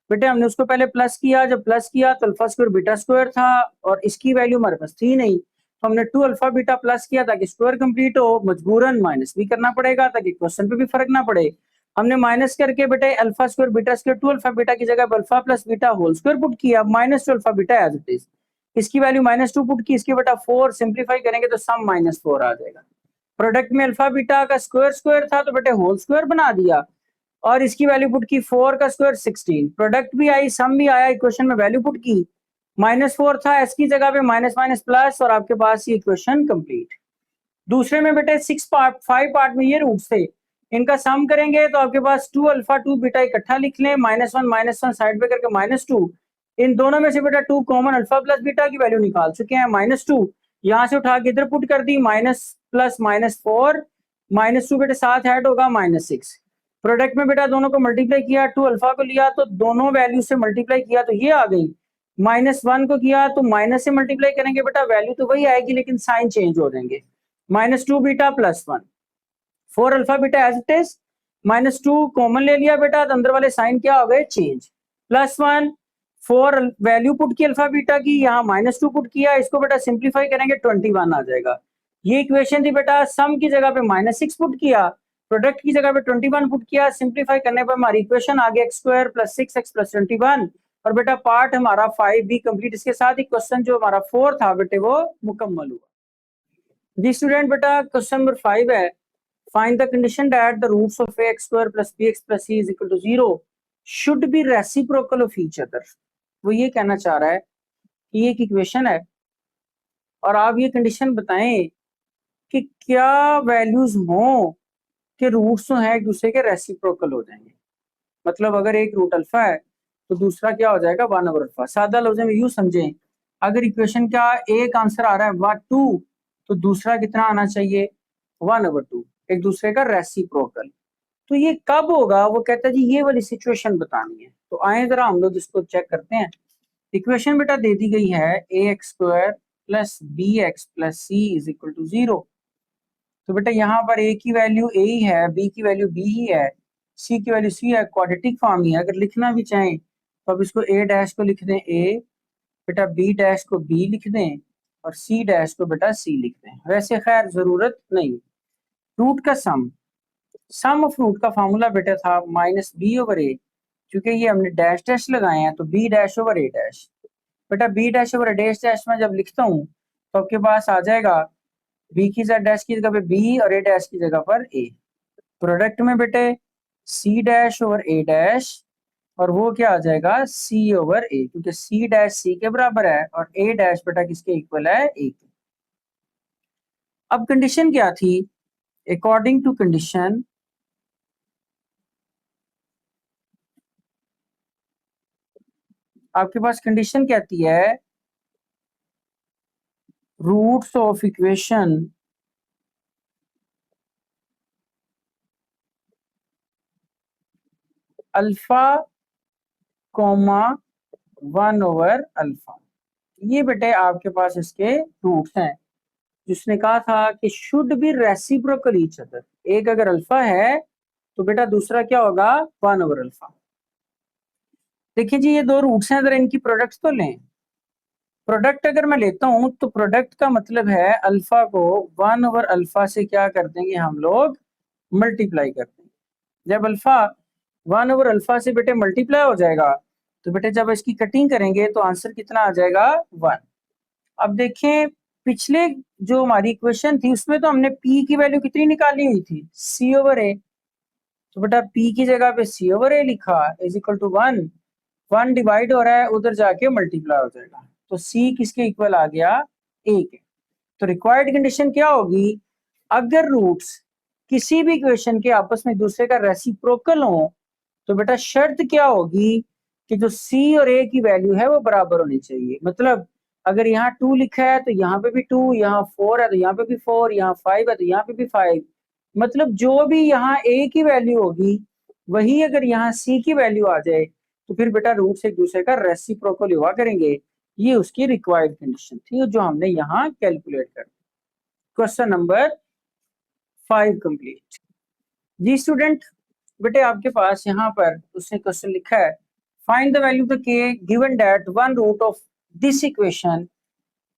बेटे। हमने उसको पहले प्लस किया, जब प्लस किया तो अल्फा स्क्वायर बीटा स्क्वायर था और इसकी वैल्यू हमारे पास थी नहीं, तो हमने 2 अल्फा बीटा प्लस किया ताकि स्क्वायर कंप्लीट हो। मजबूरन माइनस भी करना पड़ेगा ताकि क्वेश्चन पे भी फर्क ना पड़े। हमने माइनस करके बेटे alpha square beta square 2 alpha beta की जगह alpha plus beta whole square put किया, -2 alpha beta as it is. इसकी वैल्यू -2 पुट की, इसके बेटा 4 सिंप्लीफाई करेंगे तो सम -4 आ जाएगा। प्रोडक्ट में अल्फा बीटा का स्क्वायर स्क्वायर था तो बेटे होल स्क्वायर बना दिया और इसकी वैल्यू पुट की 4 का स्क्वायर 16। प्रोडक्ट भी आई, सम भी आया, इक्वेशन में वैल्यू पुट की, -4 था, एस की जगह पे माइनस माइनस प्लस और आपके पास ये इक्वेशन कंप्लीट। दूसरे में बेटे 5 पार्ट में ये रूट्स थे, इनका सम करेंगे तो आपके पास 2 अल्फा 2 बीटा इकट्ठा लिख लें, -1 साइड पे करके -2। इन दोनों में से बेटा 2 कॉमन, अल्फा प्लस बीटा की वैल्यू निकाल चुके हैं, -2 यहां से उठा के इधर पुट कर दी, माइनस प्लस -4, -2 बेटे साथ ऐड होगा -6। प्रोडक्ट में बेटा दोनों को मल्टीप्लाई किया, 2 अल्फा को लिया तो दोनों वैल्यू से मल्टीप्लाई किया तो ये आ गई, -1 को किया तो माइनस से मल्टीप्लाई करेंगे बेटा वैल्यू तो वही आएगी लेकिन साइन चेंज हो जाएंगे, -2 beta +1, 4 alpha beta as it is, -2 common ले लिया बेटा तो अंदर वाले साइन क्या हो गए चेंज, +1 4 वैल्यू पुट की अल्फा बीटा की, यहाँ -2 पुट किया, इसको बेटा सिंप्लीफाई करेंगे 21 आ जाएगा। ये इक्वेशन थी बेटा, सम की जगह पे -6 पुट किया, प्रोडक्ट की जगह पे 21 पुट किया, सिंप्लीफाई करने पर हमारी इक्वेशन आ गई x² + 6x + 21 और बेटा पार्ट हमारा 5 भी कंप्लीट। इसके साथ ही क्वेश्चन जो हमारा 4 था बेटे वो मुकम्मल हुआ। जी स्टूडेंट बेटा क्वेश्चन नंबर 5 है, find the condition that the roots of ax² + bx + c = 0 should be reciprocal of each other. वो ये कहना चाह रहा है कि ये एक इक्वेशन है और आप ये कंडीशन बताएं कि क्या वैल्यूज हों कि रूट्स जो है एक दूसरे के रेसिप्रोकल हो जाएंगे। मतलब अगर एक रूट अल्फा है तो दूसरा क्या हो जाएगा 1/अल्फा। सादा लफ्ज़ में यूं समझें, अगर इक्वेशन का एक आंसर आ रहा है 2 तो दूसरा कितना आना चाहिए 1/2, एक दूसरे का रेसिप्रोकल। तो ये कब होगा, वो कहता है जी ये वाली सिचुएशन बतानी है। तो आए जरा हम लोग इसको चेक करते हैं। इक्वेशन बेटा दे दी गई है ax² + bx + c = 0। तो बेटा यहाँ पर a की वैल्यू a ही है, b की वैल्यू b ही है, c की वैल्यू c है, क्वाड्रेटिक फॉर्म ही है। अगर लिखना भी चाहें तो अब इसको a' को लिख दें a, बेटा b' को b लिख दें और c' को बेटा c लिख दें। वैसे खैर जरूरत नहीं। रूट का सम ऑफ रूट का फार्मूला बेटा था -b/a, क्योंकि ये हमने डैश डैश लगाए हैं तो b'/a'। बेटा b'/a' में जब लिखता हूँ तो आपके पास आ जाएगा b की डैश की जगह पे b और a' की जगह पर a। प्रोडक्ट में बेटे c'/a' और वो क्या आ जाएगा c/a, क्योंकि c' के बराबर है और a' बेटा किसके इक्वल है a के। अब कंडीशन क्या थी, अकॉर्डिंग टू कंडीशन आपके पास कंडीशन कहती है roots of equation alpha comma 1/अल्फा। ये बेटे आपके पास इसके रूट्स हैं जिसने कहा था कि should be reciprocal each other. एक अगर अल्फा है तो बेटा दूसरा क्या होगा 1/अल्फा। देखिए जी ये दो रूट्स हैं, अगर इनकी प्रोडक्ट तो लें। प्रोडक्ट अगर मैं लेता हूं तो प्रोडक्ट का मतलब है अल्फा को 1/अल्फा से क्या कर देंगे हम लोग मल्टीप्लाई कर देंगे। जब अल्फा 1/अल्फा से बेटे मल्टीप्लाई हो जाएगा तो बेटे जब इसकी कटिंग करेंगे तो आंसर कितना आ जाएगा 1। अब देखें पिछले जो हमारी इक्वेशन थी उसमें तो हमने p की वैल्यू कितनी निकाली हुई थी c/a। तो बेटा p की जगह पे c/a लिखा = 1, 1 डिवाइड हो रहा है उधर जाके मल्टीप्लाई हो जाएगा तो c किसके इक्वल आ गया a के। तो रिक्वायर्ड कंडीशन क्या होगी, अगर रूट्स किसी भी इक्वेशन के आपस में दूसरे का रेसिप्रोकल हो तो बेटा शर्त क्या होगी कि जो c और a की वैल्यू है वो बराबर होनी चाहिए। मतलब अगर यहाँ 2 लिखा है तो यहाँ पे भी 2, यहाँ 4 है तो यहाँ पे भी 4, यहाँ 5 है तो यहाँ पे भी 5। मतलब जो भी यहाँ a की वैल्यू होगी वही अगर यहाँ c की वैल्यू आ जाए तो फिर बेटा रूट्स एक दूसरे का रेसिप्रोकल हुआ करेंगे। ये उसकी रिक्वायर्ड कंडीशन थी जो हमने यहाँ कैलकुलेट कर। Question number 5 complete. जी स्टूडेंट, बेटे आपके पास यहाँ पर उसने क्वेश्चन लिखा है, find the value of the k given that one root of this equation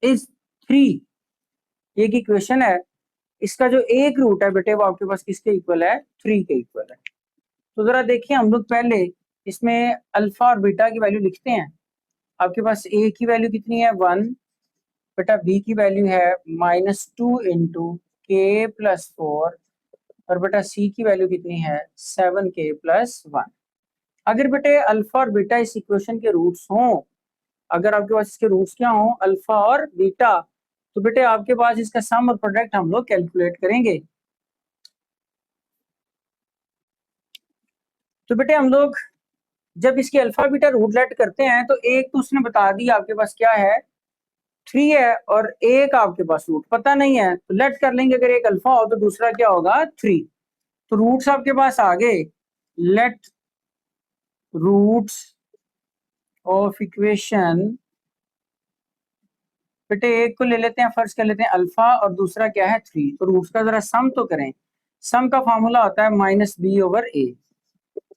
is 3। ये की इक्वेशन है, इसका जो एक रूट है बेटे वो आपके पास किसके इक्वल है? 3 के इक्वल है। तो जरा देखिए, हम लोग पहले इसमें अल्फा और बीटा की वैल्यू लिखते हैं। आपके पास ए की वैल्यू कितनी है? 1। बेटा बी की वैल्यू है -2 इंटू के प्लस 4, और बेटा सी की वैल्यू कितनी है? 7k plus 1। अगर बेटे अल्फा और बीटा इस इक्वेशन के रूट्स हों, अगर आपके पास इसके रूट्स क्या हों, अल्फा और बीटा, तो बेटे आपके पास इसका सम और प्रोडक्ट हम लोग कैलकुलेट करेंगे। तो बेटे हम लोग जब इसके अल्फा बीटा रूट लेट करते हैं तो एक तो उसने बता दिया आपके पास क्या है, 3 है, और एक आपके पास रूट पता नहीं है, तो लेट कर लेंगे, अगर एक अल्फा हो तो दूसरा क्या होगा? 3। तो रूट्स आपके पास आ गए। लेट रूट्स ऑफ इक्वेशन, बेटे एक को ले लेते हैं, फर्स्ट कर लेते हैं अल्फा, और दूसरा क्या है? 3। तो रूट्स का जरा सम तो करें। सम का फॉर्मूला होता है -b/a।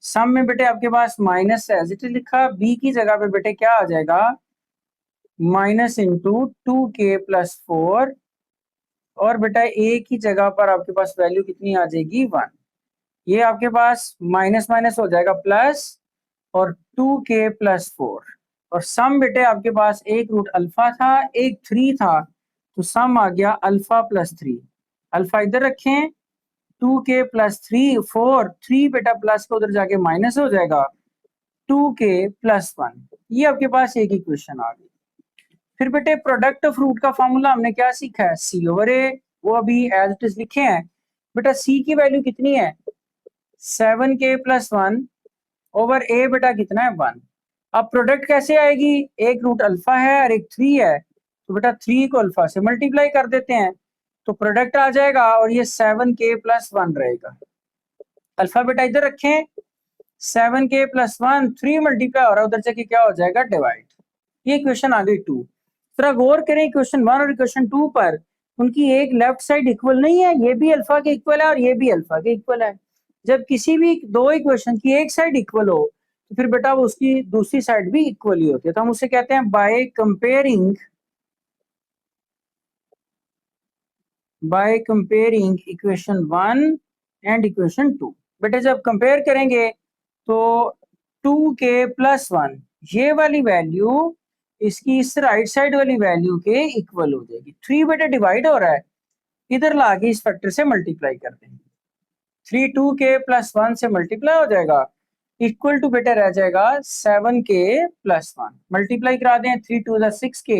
सम में बेटे आपके पास माइनस है, एज इट इज लिखा, बी की जगह पे बेटे क्या आ जाएगा? माइनस इंटू 2k प्लस 4, और बेटा ए की जगह पर आपके पास वैल्यू कितनी आ जाएगी? 1। ये आपके पास माइनस माइनस हो जाएगा प्लस, और 2k प्लस 4, और सम बेटे आपके पास एक रूट अल्फा था, एक 3 था, तो सम आ गया अल्फा प्लस 3। अल्फा इधर रखें, 2k प्लस 3 4, 3 बेटा प्लस का उधर जाके माइनस हो जाएगा, 2k प्लस 1। ये आपके पास एक इक्वेशन आ गई। फिर बेटे प्रोडक्ट ऑफ रूट का फॉर्मूला हमने क्या सीखा है? c/a। वो अभी एज इट इज लिखे हैं। बेटा c की वैल्यू कितनी है? 7k प्लस 1 ओवर a, बेटा कितना है? 1। अब प्रोडक्ट कैसे आएगी? एक रूट अल्फा है और एक 3 है, तो बेटा 3 को अल्फा से मल्टीप्लाई कर देते हैं, तो प्रोडक्ट आ जाएगा, और ये 7k प्लस 1 रहेगा। अल्फा बेटा इधर रखें, 7k प्लस 1, 3 मल्टीप्लाई हो रहा है, उधर से क्या हो जाएगा? डिवाइड। ये इक्वेशन आ गई 2। जरा गौर करें इक्वेशन 1 और इक्वेशन 2 पर, उनकी एक लेफ्ट साइड इक्वल नहीं है, ये भी अल्फा के इक्वल है और ये भी अल्फा के इक्वल है। जब किसी भी दो इक्वेशन की एक साइड इक्वल हो तो फिर बेटा वो उसकी दूसरी साइड भी इक्वल ही होती है, तो हम उसे कहते हैं by comparing equation 1 and equation 2। बेटे जब कंपेयर करेंगे तो 2k प्लस 1 ये वाली वैल्यू इसकी इस राइट साइड वाली वैल्यू के इक्वल हो जाएगी। 3 बेटे डिवाइड हो रहा है, इधर लाके इस फैक्टर से मल्टीप्लाई कर देंगे, 3 2k प्लस 1 से मल्टीप्लाई हो जाएगा, इक्वल टू बेटे रह जाएगा 7k प्लस 1। मल्टीप्लाई करा दें, 3 2 6k,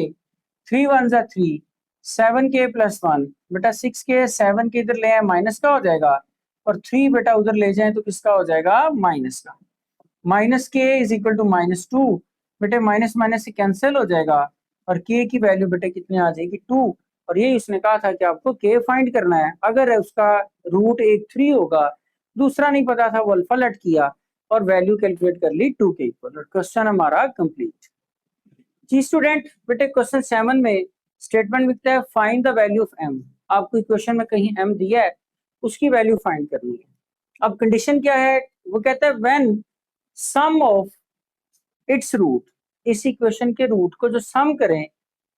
3 1 3, 7k प्लस 1, बेटा 6k 7k इधर ले आए माइनस का हो जाएगा, और 3 बेटा उधर ले जाए तो किसका हो जाएगा? माइनस का। माइनस के इज इक्वल टू -2, बेटे माइनस माइनस से कैंसिल हो जाएगा, और के की वैल्यू बेटे कितनी आ जाएगी? 2। और ये उसने कहा था कि आपको के फाइंड करना है। अगर उसका रूट एक 3 होगा, दूसरा नहीं पता था, वो अल्फा लेट किया और वैल्यू कैलकुलेट कर ली 2 के इक्वल, और क्वेश्चन हमारा कंप्लीट। जी स्टूडेंट, बेटे क्वेश्चन 7 में स्टेटमेंट लिखता है find the value of m। आपको इक्वेशन में कहीं m दिया है, उसकी वैल्यू फाइंड करनी है। अब कंडीशन क्या है? वो कहता है when sum of its root, इस इक्वेशन के रूट को जो सम करें,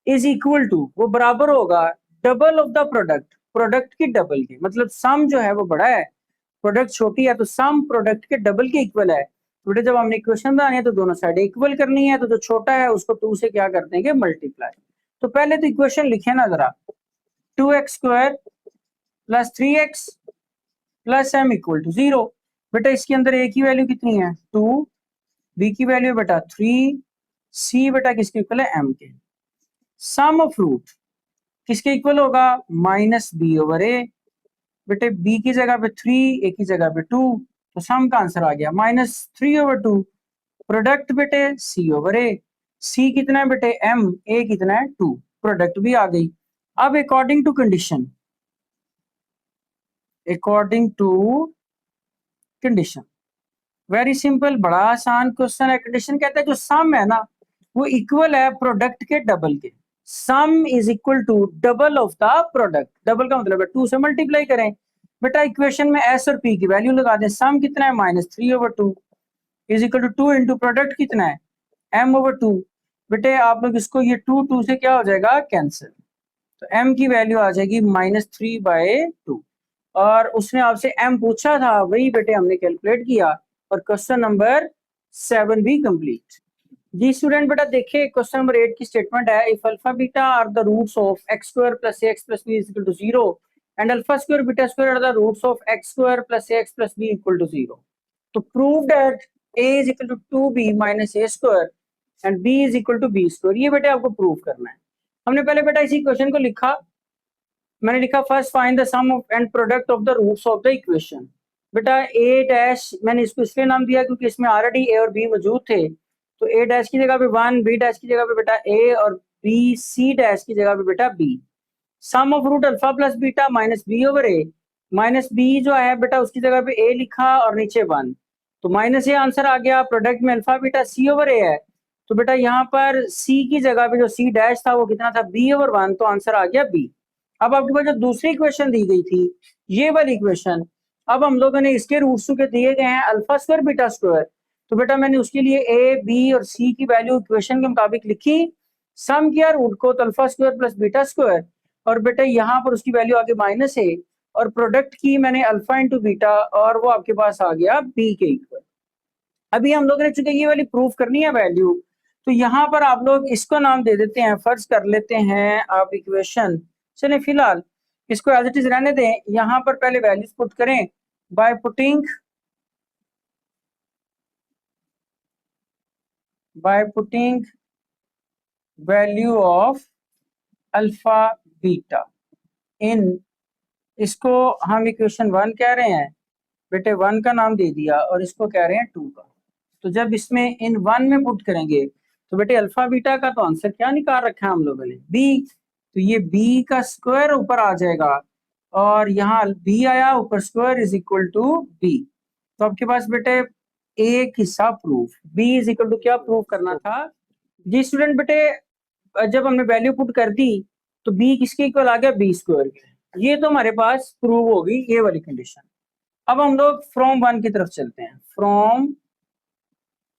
इज इक्वल टू, वो बराबर होगा double of the product, product की डबल के। मतलब सम जो है वो बड़ा है, प्रोडक्ट छोटी है, तो सम प्रोडक्ट के डबल के इक्वल है। बेटे जब हमने इक्वेशन बनानी है तो दोनों साइड इक्वल करनी है, तो जो छोटा है उसको 2 से क्या कर देंगे? मल्टीप्लाई। तो पहले तो इक्वेशन लिखे ना जरा, 2x² plus 3x plus m equal to 0। बेटा इसके अंदर a की वैल्यू कितनी है? 2, b की वैल्यू बेटा 3, c बेटा किसके इक्वल है? m के। सम ऑफ रूट किसके इक्वल होगा? -b/a। बेटे b की जगह पे 3, a की जगह पे 2, तो सम का आंसर आ गया -3/2। प्रोडक्ट बेटे c/a। c कितना है बेटे? m। a कितना है? 2। प्रोडक्ट भी आ गई। अब according to condition, very simple, बड़ा आसान क्वेश्चन है। कंडीशन कहता है जो सम है ना वो इक्वल है प्रोडक्ट के डबल के। Sum is equal to double of the product. Double का मतलब है 2 से मल्टीप्लाई करें, बेटा इक्वेशन में एस और पी की वैल्यू लगा दें। सम कितना है -3/2 is equal to 2 into product कितना है m/2। बेटे आप लोग इसको ये 2 से क्या हो जाएगा कैंसिल, तो m की वैल्यू आ जाएगी -3/2। और उसने आपसे m पूछा था, वही बेटे हमने कैलकुलेट किया और क्वेश्चन नंबर 7 भी कंप्लीट। जी स्टूडेंट बेटा देखिए क्वेश्चन नंबर 8 की स्टेटमेंट है, if alpha beta are the roots of x² + ax + b = 0 and alpha square beta square are the roots of x² + ax + b = 0, तो prove that a = 2b - a² and b = b²। ये बेटे आपको prove करना है। हमने पहले बेटा इसी क्वेश्चन को लिखा, मैंने लिखा first find the sum of and product of the roots of the equation. बेटा a डैश मैंने इसको इसलिए नाम दिया क्योंकि इसमें ऑलरेडी a और b मौजूद थे, तो a डैश की जगह पे 1, b डैश की जगह पे बेटा a और b c डैश की जगह पे बेटा b। Sum of root alpha plus beta minus b/a, minus b जो है बेटा उसकी जगह पे a लिखा और नीचे 1, तो माइनस ये आंसर आ गया। प्रोडक्ट में अल्फा बीटा c/a है, तो बेटा यहाँ पर c की जगह पे जो c डैश था वो कितना था b/1, तो आंसर आ गया b। अब आपके पास जो दूसरी इक्वेशन दी गई थी ये वाली इक्वेशन, अब हम लोगों ने इसके रूट्स के दिए गए हैं अल्फा स्क्वायर बीटा स्क्वायर, तो बेटा मैंने उसके लिए ए बी और सी की वैल्यू इक्वेशन के मुताबिक लिखी, सम किया रूट को तो alpha square plus beta square, और बेटा यहाँ पर उसकी वैल्यू आगे माइनस है, और प्रोडक्ट की मैंने अल्फा इंटू बीटा और वो आपके पास आ गया बी के इक्वल। अभी हम लोगों ने चूंकि ये वाली प्रूफ करनी है वैल्यू, तो यहाँ पर आप लोग इसको नाम दे देते हैं, फर्ज कर लेते हैं आप इक्वेशन, चले फिलहाल इसको एज इट इज रहने दें। यहाँ पर पहले वैल्यूज पुट करें by putting value of alpha beta in, इसको हम इक्वेशन 1 कह रहे हैं, बेटे 1 का नाम दे दिया और इसको कह रहे हैं 2 का। तो जब इसमें इन 1 में पुट करेंगे तो बेटे अल्फा बीटा का तो आंसर क्या निकाल रखा है हम लोगों ने b, तो ये b का स्क्वायर ऊपर आ जाएगा और यहाँ b आया ऊपर square is equal to b। तो आपके पास बेटे एक हिस्सा proof, b is equal to क्या प्रूफ करना था जी स्टूडेंट। बेटे जब हमने वैल्यू पुट कर दी तो b किसके इक्वल आ गया b², ये तो हमारे पास प्रूव होगी ये वाली कंडीशन। अब हम लोग फ्रॉम 1 की तरफ चलते हैं, फ्रॉम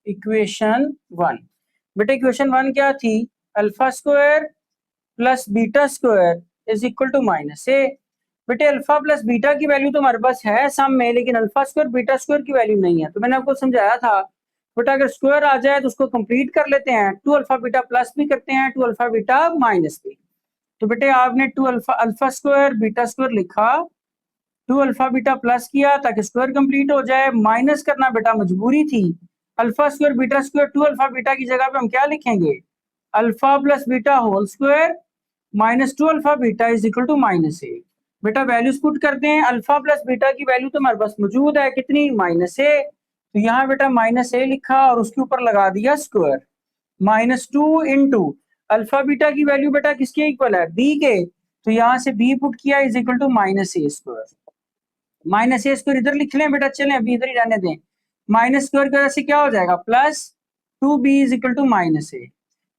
इक्वेशन 1। बेटा इक्वेशन 1 क्या थी, alpha square plus beta square is equal to -a। बेटे अल्फा प्लस बीटा की वैल्यू तो हमारे पास है सम में, लेकिन अल्फा स्क्वायर बीटा स्क्वायर की वैल्यू नहीं है, तो मैंने आपको समझाया था बेटा अगर स्क्वायर आ जाए तो उसको कंप्लीट कर लेते हैं, 2 अल्फा बीटा प्लस भी करते हैं, 2 अल्फा बीटा माइनस भी। तो बेटे आपने 2 अल्फा स्क्वायर बीटा स्क्वायर लिखा, 2 अल्फा बीटा प्लस किया ताकि स्क्वायर कंप्लीट हो जाए, माइनस करना बेटा मजबूरी थी, alpha square beta square 2 alpha beta की जगह पे हम क्या लिखेंगे alpha plus beta whole square -2 alpha beta is equal to -a। बेटा वैल्यूज पुट करते हैं, अल्फा प्लस बीटा की वैल्यू तो हमारे पास मौजूद है कितनी -a, तो यहाँ बेटा -a लिखा और उसके ऊपर लगा दिया स्क्वायर, -2 इंटू अल्फा बीटा की वैल्यू बेटा किसके इक्वल है b के, तो यहाँ से b पुट किया is equal to -a²। -a² इधर लिख लें बेटा, चलें अभी इधर ही रहने दें, माइनस स्क्वायर की वजह से क्या हो जाएगा +2b is equal to -a।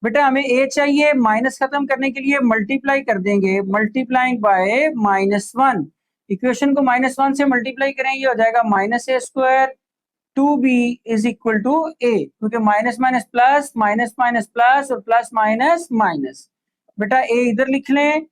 बेटा हमें a चाहिए, माइनस खत्म करने के लिए मल्टीप्लाई कर देंगे, मल्टीप्लाइंग बाय -1, इक्वेशन को -1 से मल्टीप्लाई करें, ये हो जाएगा -a², 2b is equal to a, क्योंकि minus minus plus, minus minus plus और प्लस माइनस माइनस। बेटा a इधर लिख लें,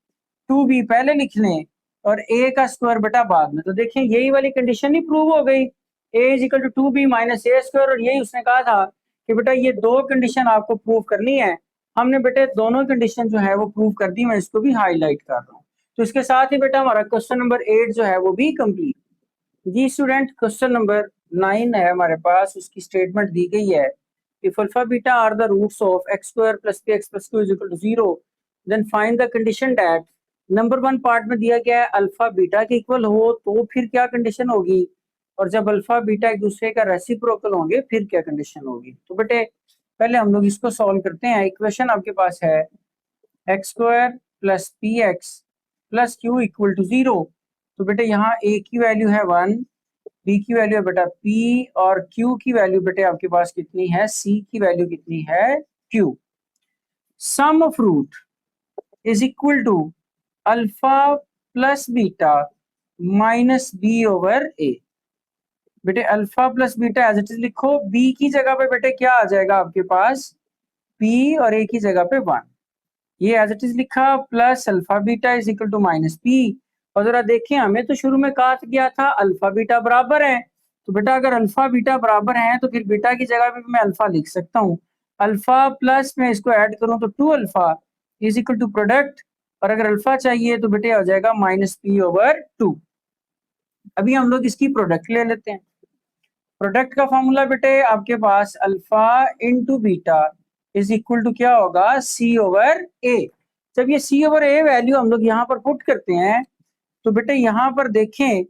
2b पहले लिख लें और a का स्क्वायर बेटा बाद में। तो देखें यही वाली कंडीशन ही प्रूव हो गई, a is equal to 2b minus a², और यही उसने कहा था कि बेटा ये दो कंडीशन आपको प्रूव करनी है। हमने बेटे दोनों कंडीशन जो है वो प्रूव कर दी, मैं इसको भी हाईलाइट कर रहा हूँ। तो इसके साथ ही बेटा हमारा क्वेश्चन नंबर 8 जो है वो भी कंप्लीट। जी स्टूडेंट क्वेश्चन नंबर 9 है हमारे पास, उसकी स्टेटमेंट दी गई है, if alpha beta are the roots of x² + px + q = 0 then find the condition that, number 1 part में दिया गया है अल्फा बीटा के इक्वल हो तो फिर क्या कंडीशन होगी, और जब अल्फा बीटा एक दूसरे का रेसिप्रोकल होंगे फिर क्या कंडीशन होगी। तो बेटे पहले हम लोग इसको सॉल्व करते हैं। इक्वेशन आपके पास है x² + px + q = 0, तो बेटे यहाँ a की वैल्यू है 1, b की वैल्यू है बेटा p और q की वैल्यू बेटे आपके पास कितनी है, c की वैल्यू कितनी है q। Sum of root is equal to alpha plus beta minus b over a. बेटे alpha plus beta as it is लिखो, बी की जगह पे बेटे क्या आ जाएगा आपके पास, पी, और ए की जगह पे 1। ये एज इट इज लिखा, plus alpha beta is equal to minus p. और जरा देखें, हमें तो शुरू में कहा गया था अल्फा बीटा बराबर है, तो बेटा अगर अल्फा बीटा बराबर है तो फिर बीटा की जगह पे मैं अल्फा लिख सकता हूँ। अल्फा प्लस में इसको ऐड करूँ तो 2 alpha is equal to product, और अगर अल्फा चाहिए तो बेटे आ जाएगा माइनस पी ओवर 2। अभी हम लोग इसकी प्रोडक्ट ले लेते हैं। प्रोडक्ट का फॉर्मूला बेटे आपके पास alpha into beta is equal to क्या होगा, सी ओवर ए। जब ये सी ओवर ए वैल्यू हम लोग यहाँ पर पुट करते हैं तो बेटे यहाँ पर देखें,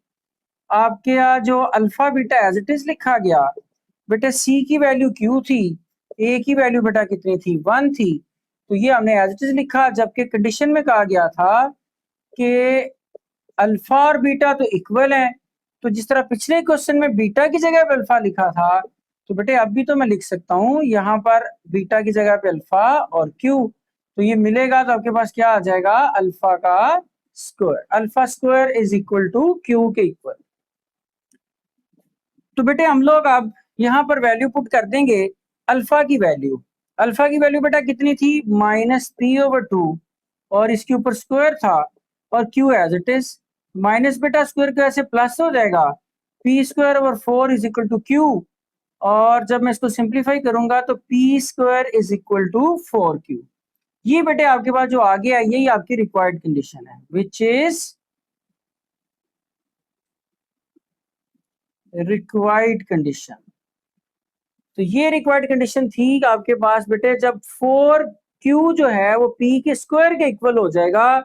आपके यहाँ जो alpha beta as it is लिखा गया, बेटे सी की वैल्यू क्यू थी, ए की वैल्यू बेटा कितनी थी, 1 थी, तो ये हमने एज इट इज लिखा। जबकि कंडीशन में कहा गया था कि अल्फा और बीटा तो इक्वल है, तो जिस तरह पिछले क्वेश्चन में बीटा की जगह पे अल्फा लिखा था, तो बेटे अब भी तो मैं लिख सकता हूँ यहाँ पर बीटा की जगह पे अल्फा और क्यू, तो ये मिलेगा तो आपके पास क्या आ जाएगा, अल्फा का square. Alpha square is equal to q के इक्वल। तो बेटे हम लोग अब यहाँ पर वैल्यू पुट कर देंगे अल्फा की वैल्यू। अल्फा की वैल्यू बेटा कितनी थी, माइनस पी ओवर 2, और इसके ऊपर स्क्वायर था, और q as it is, minus बेटा स्क्वायर का ऐसे प्लस हो जाएगा, p square over 4 is equal to q, और जब मैं इसको सिंप्लीफाई करूंगा तो p square is equal to 4q। ये बेटे आपके पास जो आ गया, यही आपकी रिक्वायर्ड कंडीशन है, विच इज रिक्वायर्ड कंडीशन। तो ये रिक्वायर्ड कंडीशन थी कि आपके पास बेटे जब 4q जो है वो p के स्क्वायर के इक्वल हो जाएगा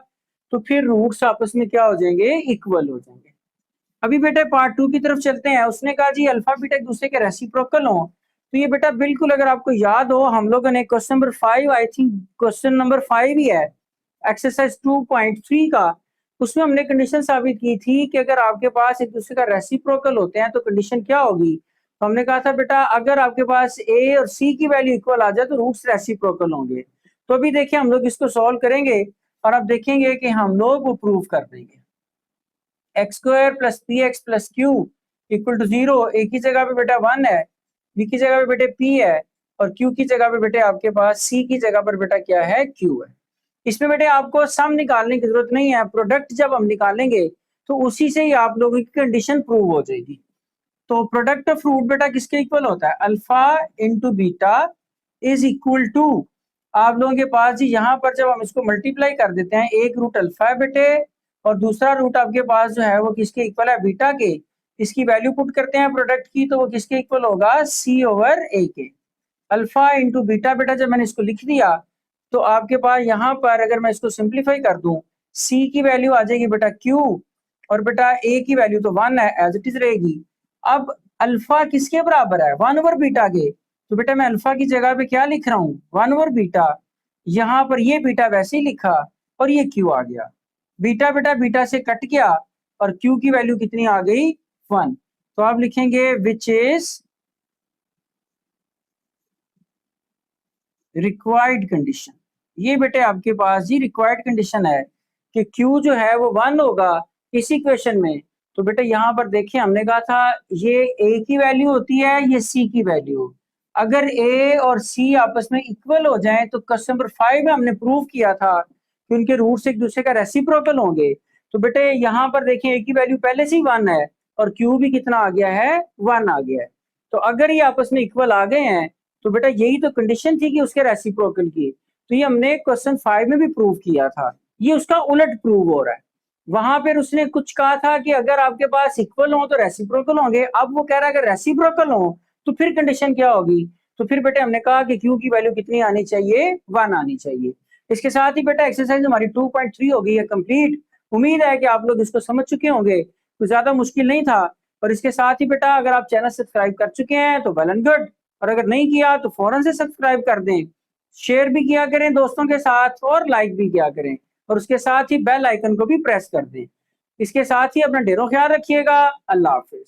तो फिर रूट्स आपस में क्या हो जाएंगे, इक्वल हो जाएंगे। अभी बेटे पार्ट 2 की तरफ चलते हैं। उसने कहा जी अल्फा बीटा एक दूसरे के रेसिप्रोकल हो, तो ये बेटा बिल्कुल, अगर आपको याद हो, हम लोगों ने question number 5, I think question number 5 ही है, एक्सरसाइज 2.3 का, उसमें हमने कंडीशन साबित की थी कि अगर आपके पास एक दूसरे का रेसिप्रोकल होते हैं तो कंडीशन क्या होगी। तो हमने कहा था बेटा अगर आपके पास ए और सी की वैल्यू इक्वल आ जाए तो रूट्स रेसिप्रोकल होंगे। तो अभी देखिए हम लोग इसको सॉल्व करेंगे और अब देखेंगे कि हम लोग वो प्रूव कर देंगे। X square plus p x plus q equal to 0, a की जगह पे बेटा 1 है, बी की जगह पे बेटे p है, और q की जगह पे बेटे आपके पास c की जगह पर बेटा क्या है, q है। इसमें बेटे आपको सम निकालने की जरूरत नहीं है, प्रोडक्ट जब हम निकालेंगे तो उसी से ही आप लोगों की कंडीशन प्रूव हो जाएगी। तो प्रोडक्ट ऑफ रूट बेटा किसके इक्वल होता है, alpha into beta is equal to, आप लोगों के पास जी यहाँ पर जब हम इसको मल्टीप्लाई कर देते हैं, एक रूट अल्फा है बेटे और दूसरा रूट आपके पास जो है वो किसके इक्वल है, बीटा के। इसकी वैल्यू पुट करते हैं प्रोडक्ट की तो वो किसके इक्वल होगा, सी ओवर ए के। अल्फा इंटू बीटा बेटा जब मैंने इसको लिख दिया तो आपके पास यहाँ पर अगर मैं इसको सिंप्लीफाई कर दूं, सी की वैल्यू आ जाएगी बेटा क्यू, और बेटा ए की वैल्यू तो 1 है, एज इट इज रहेगी। अब अल्फा किसके बराबर है, 1 ओवर बीटा के, तो बेटा मैं अल्फा की जगह पे क्या लिख रहा हूँ, 1 ओवर बीटा। यहाँ पर ये बीटा वैसे ही लिखा और ये क्यू आ गया, बीटा बेटा बीटा से कट गया और क्यू की वैल्यू कितनी आ गई, 1। तो आप लिखेंगे विच इज रिक्वायर्ड कंडीशन। ये बेटे आपके पास जी रिक्वायर्ड कंडीशन है कि Q जो है वो 1 होगा इस इक्वेशन में। तो बेटे यहाँ पर देखिए हमने कहा था ये A की वैल्यू होती है, ये C की वैल्यू। अगर A और C आपस में इक्वल हो जाएं तो क्वेश्चन नंबर 5 में हमने प्रूव किया था कि उनके रूट्स एक दूसरे का रेसिप्रोकल होंगे। तो बेटे यहाँ पर देखिए A की वैल्यू पहले से ही 1 है और Q भी कितना आ गया है, 1 आ गया है। तो अगर ये आपस में इक्वल आ गए हैं तो बेटा यही तो कंडीशन थी कि उसके रेसिप्रोकल की। तो ये हमने क्वेश्चन 5 में भी प्रूव किया था, ये उसका उलट प्रूव हो रहा है। वहां पर उसने कुछ कहा था कि अगर आपके पास इक्वल हो तो रेसिप्रोकल होंगे, अब वो कह रहा है अगर रेसिप्रोकल हो तो फिर कंडीशन क्या होगी। तो फिर बेटे हमने कहा कि क्यू की वैल्यू कितनी आनी चाहिए, 1 आनी चाहिए। इसके साथ ही बेटा एक्सरसाइज हमारी 2.3 हो गई है कंप्लीट। उम्मीद है कि आप लोग इसको समझ चुके होंगे, तो ज्यादा मुश्किल नहीं था। और इसके साथ ही बेटा अगर आप चैनल सब्सक्राइब कर चुके हैं तो वेल एंड गुड, और अगर नहीं किया तो फौरन से सब्सक्राइब कर दें, शेयर भी किया करें दोस्तों के साथ और लाइक भी किया करें, और उसके साथ ही बेल आइकन को भी प्रेस कर दें। इसके साथ ही अपना ढेरों ख्याल रखिएगा। अल्लाह हाफिज।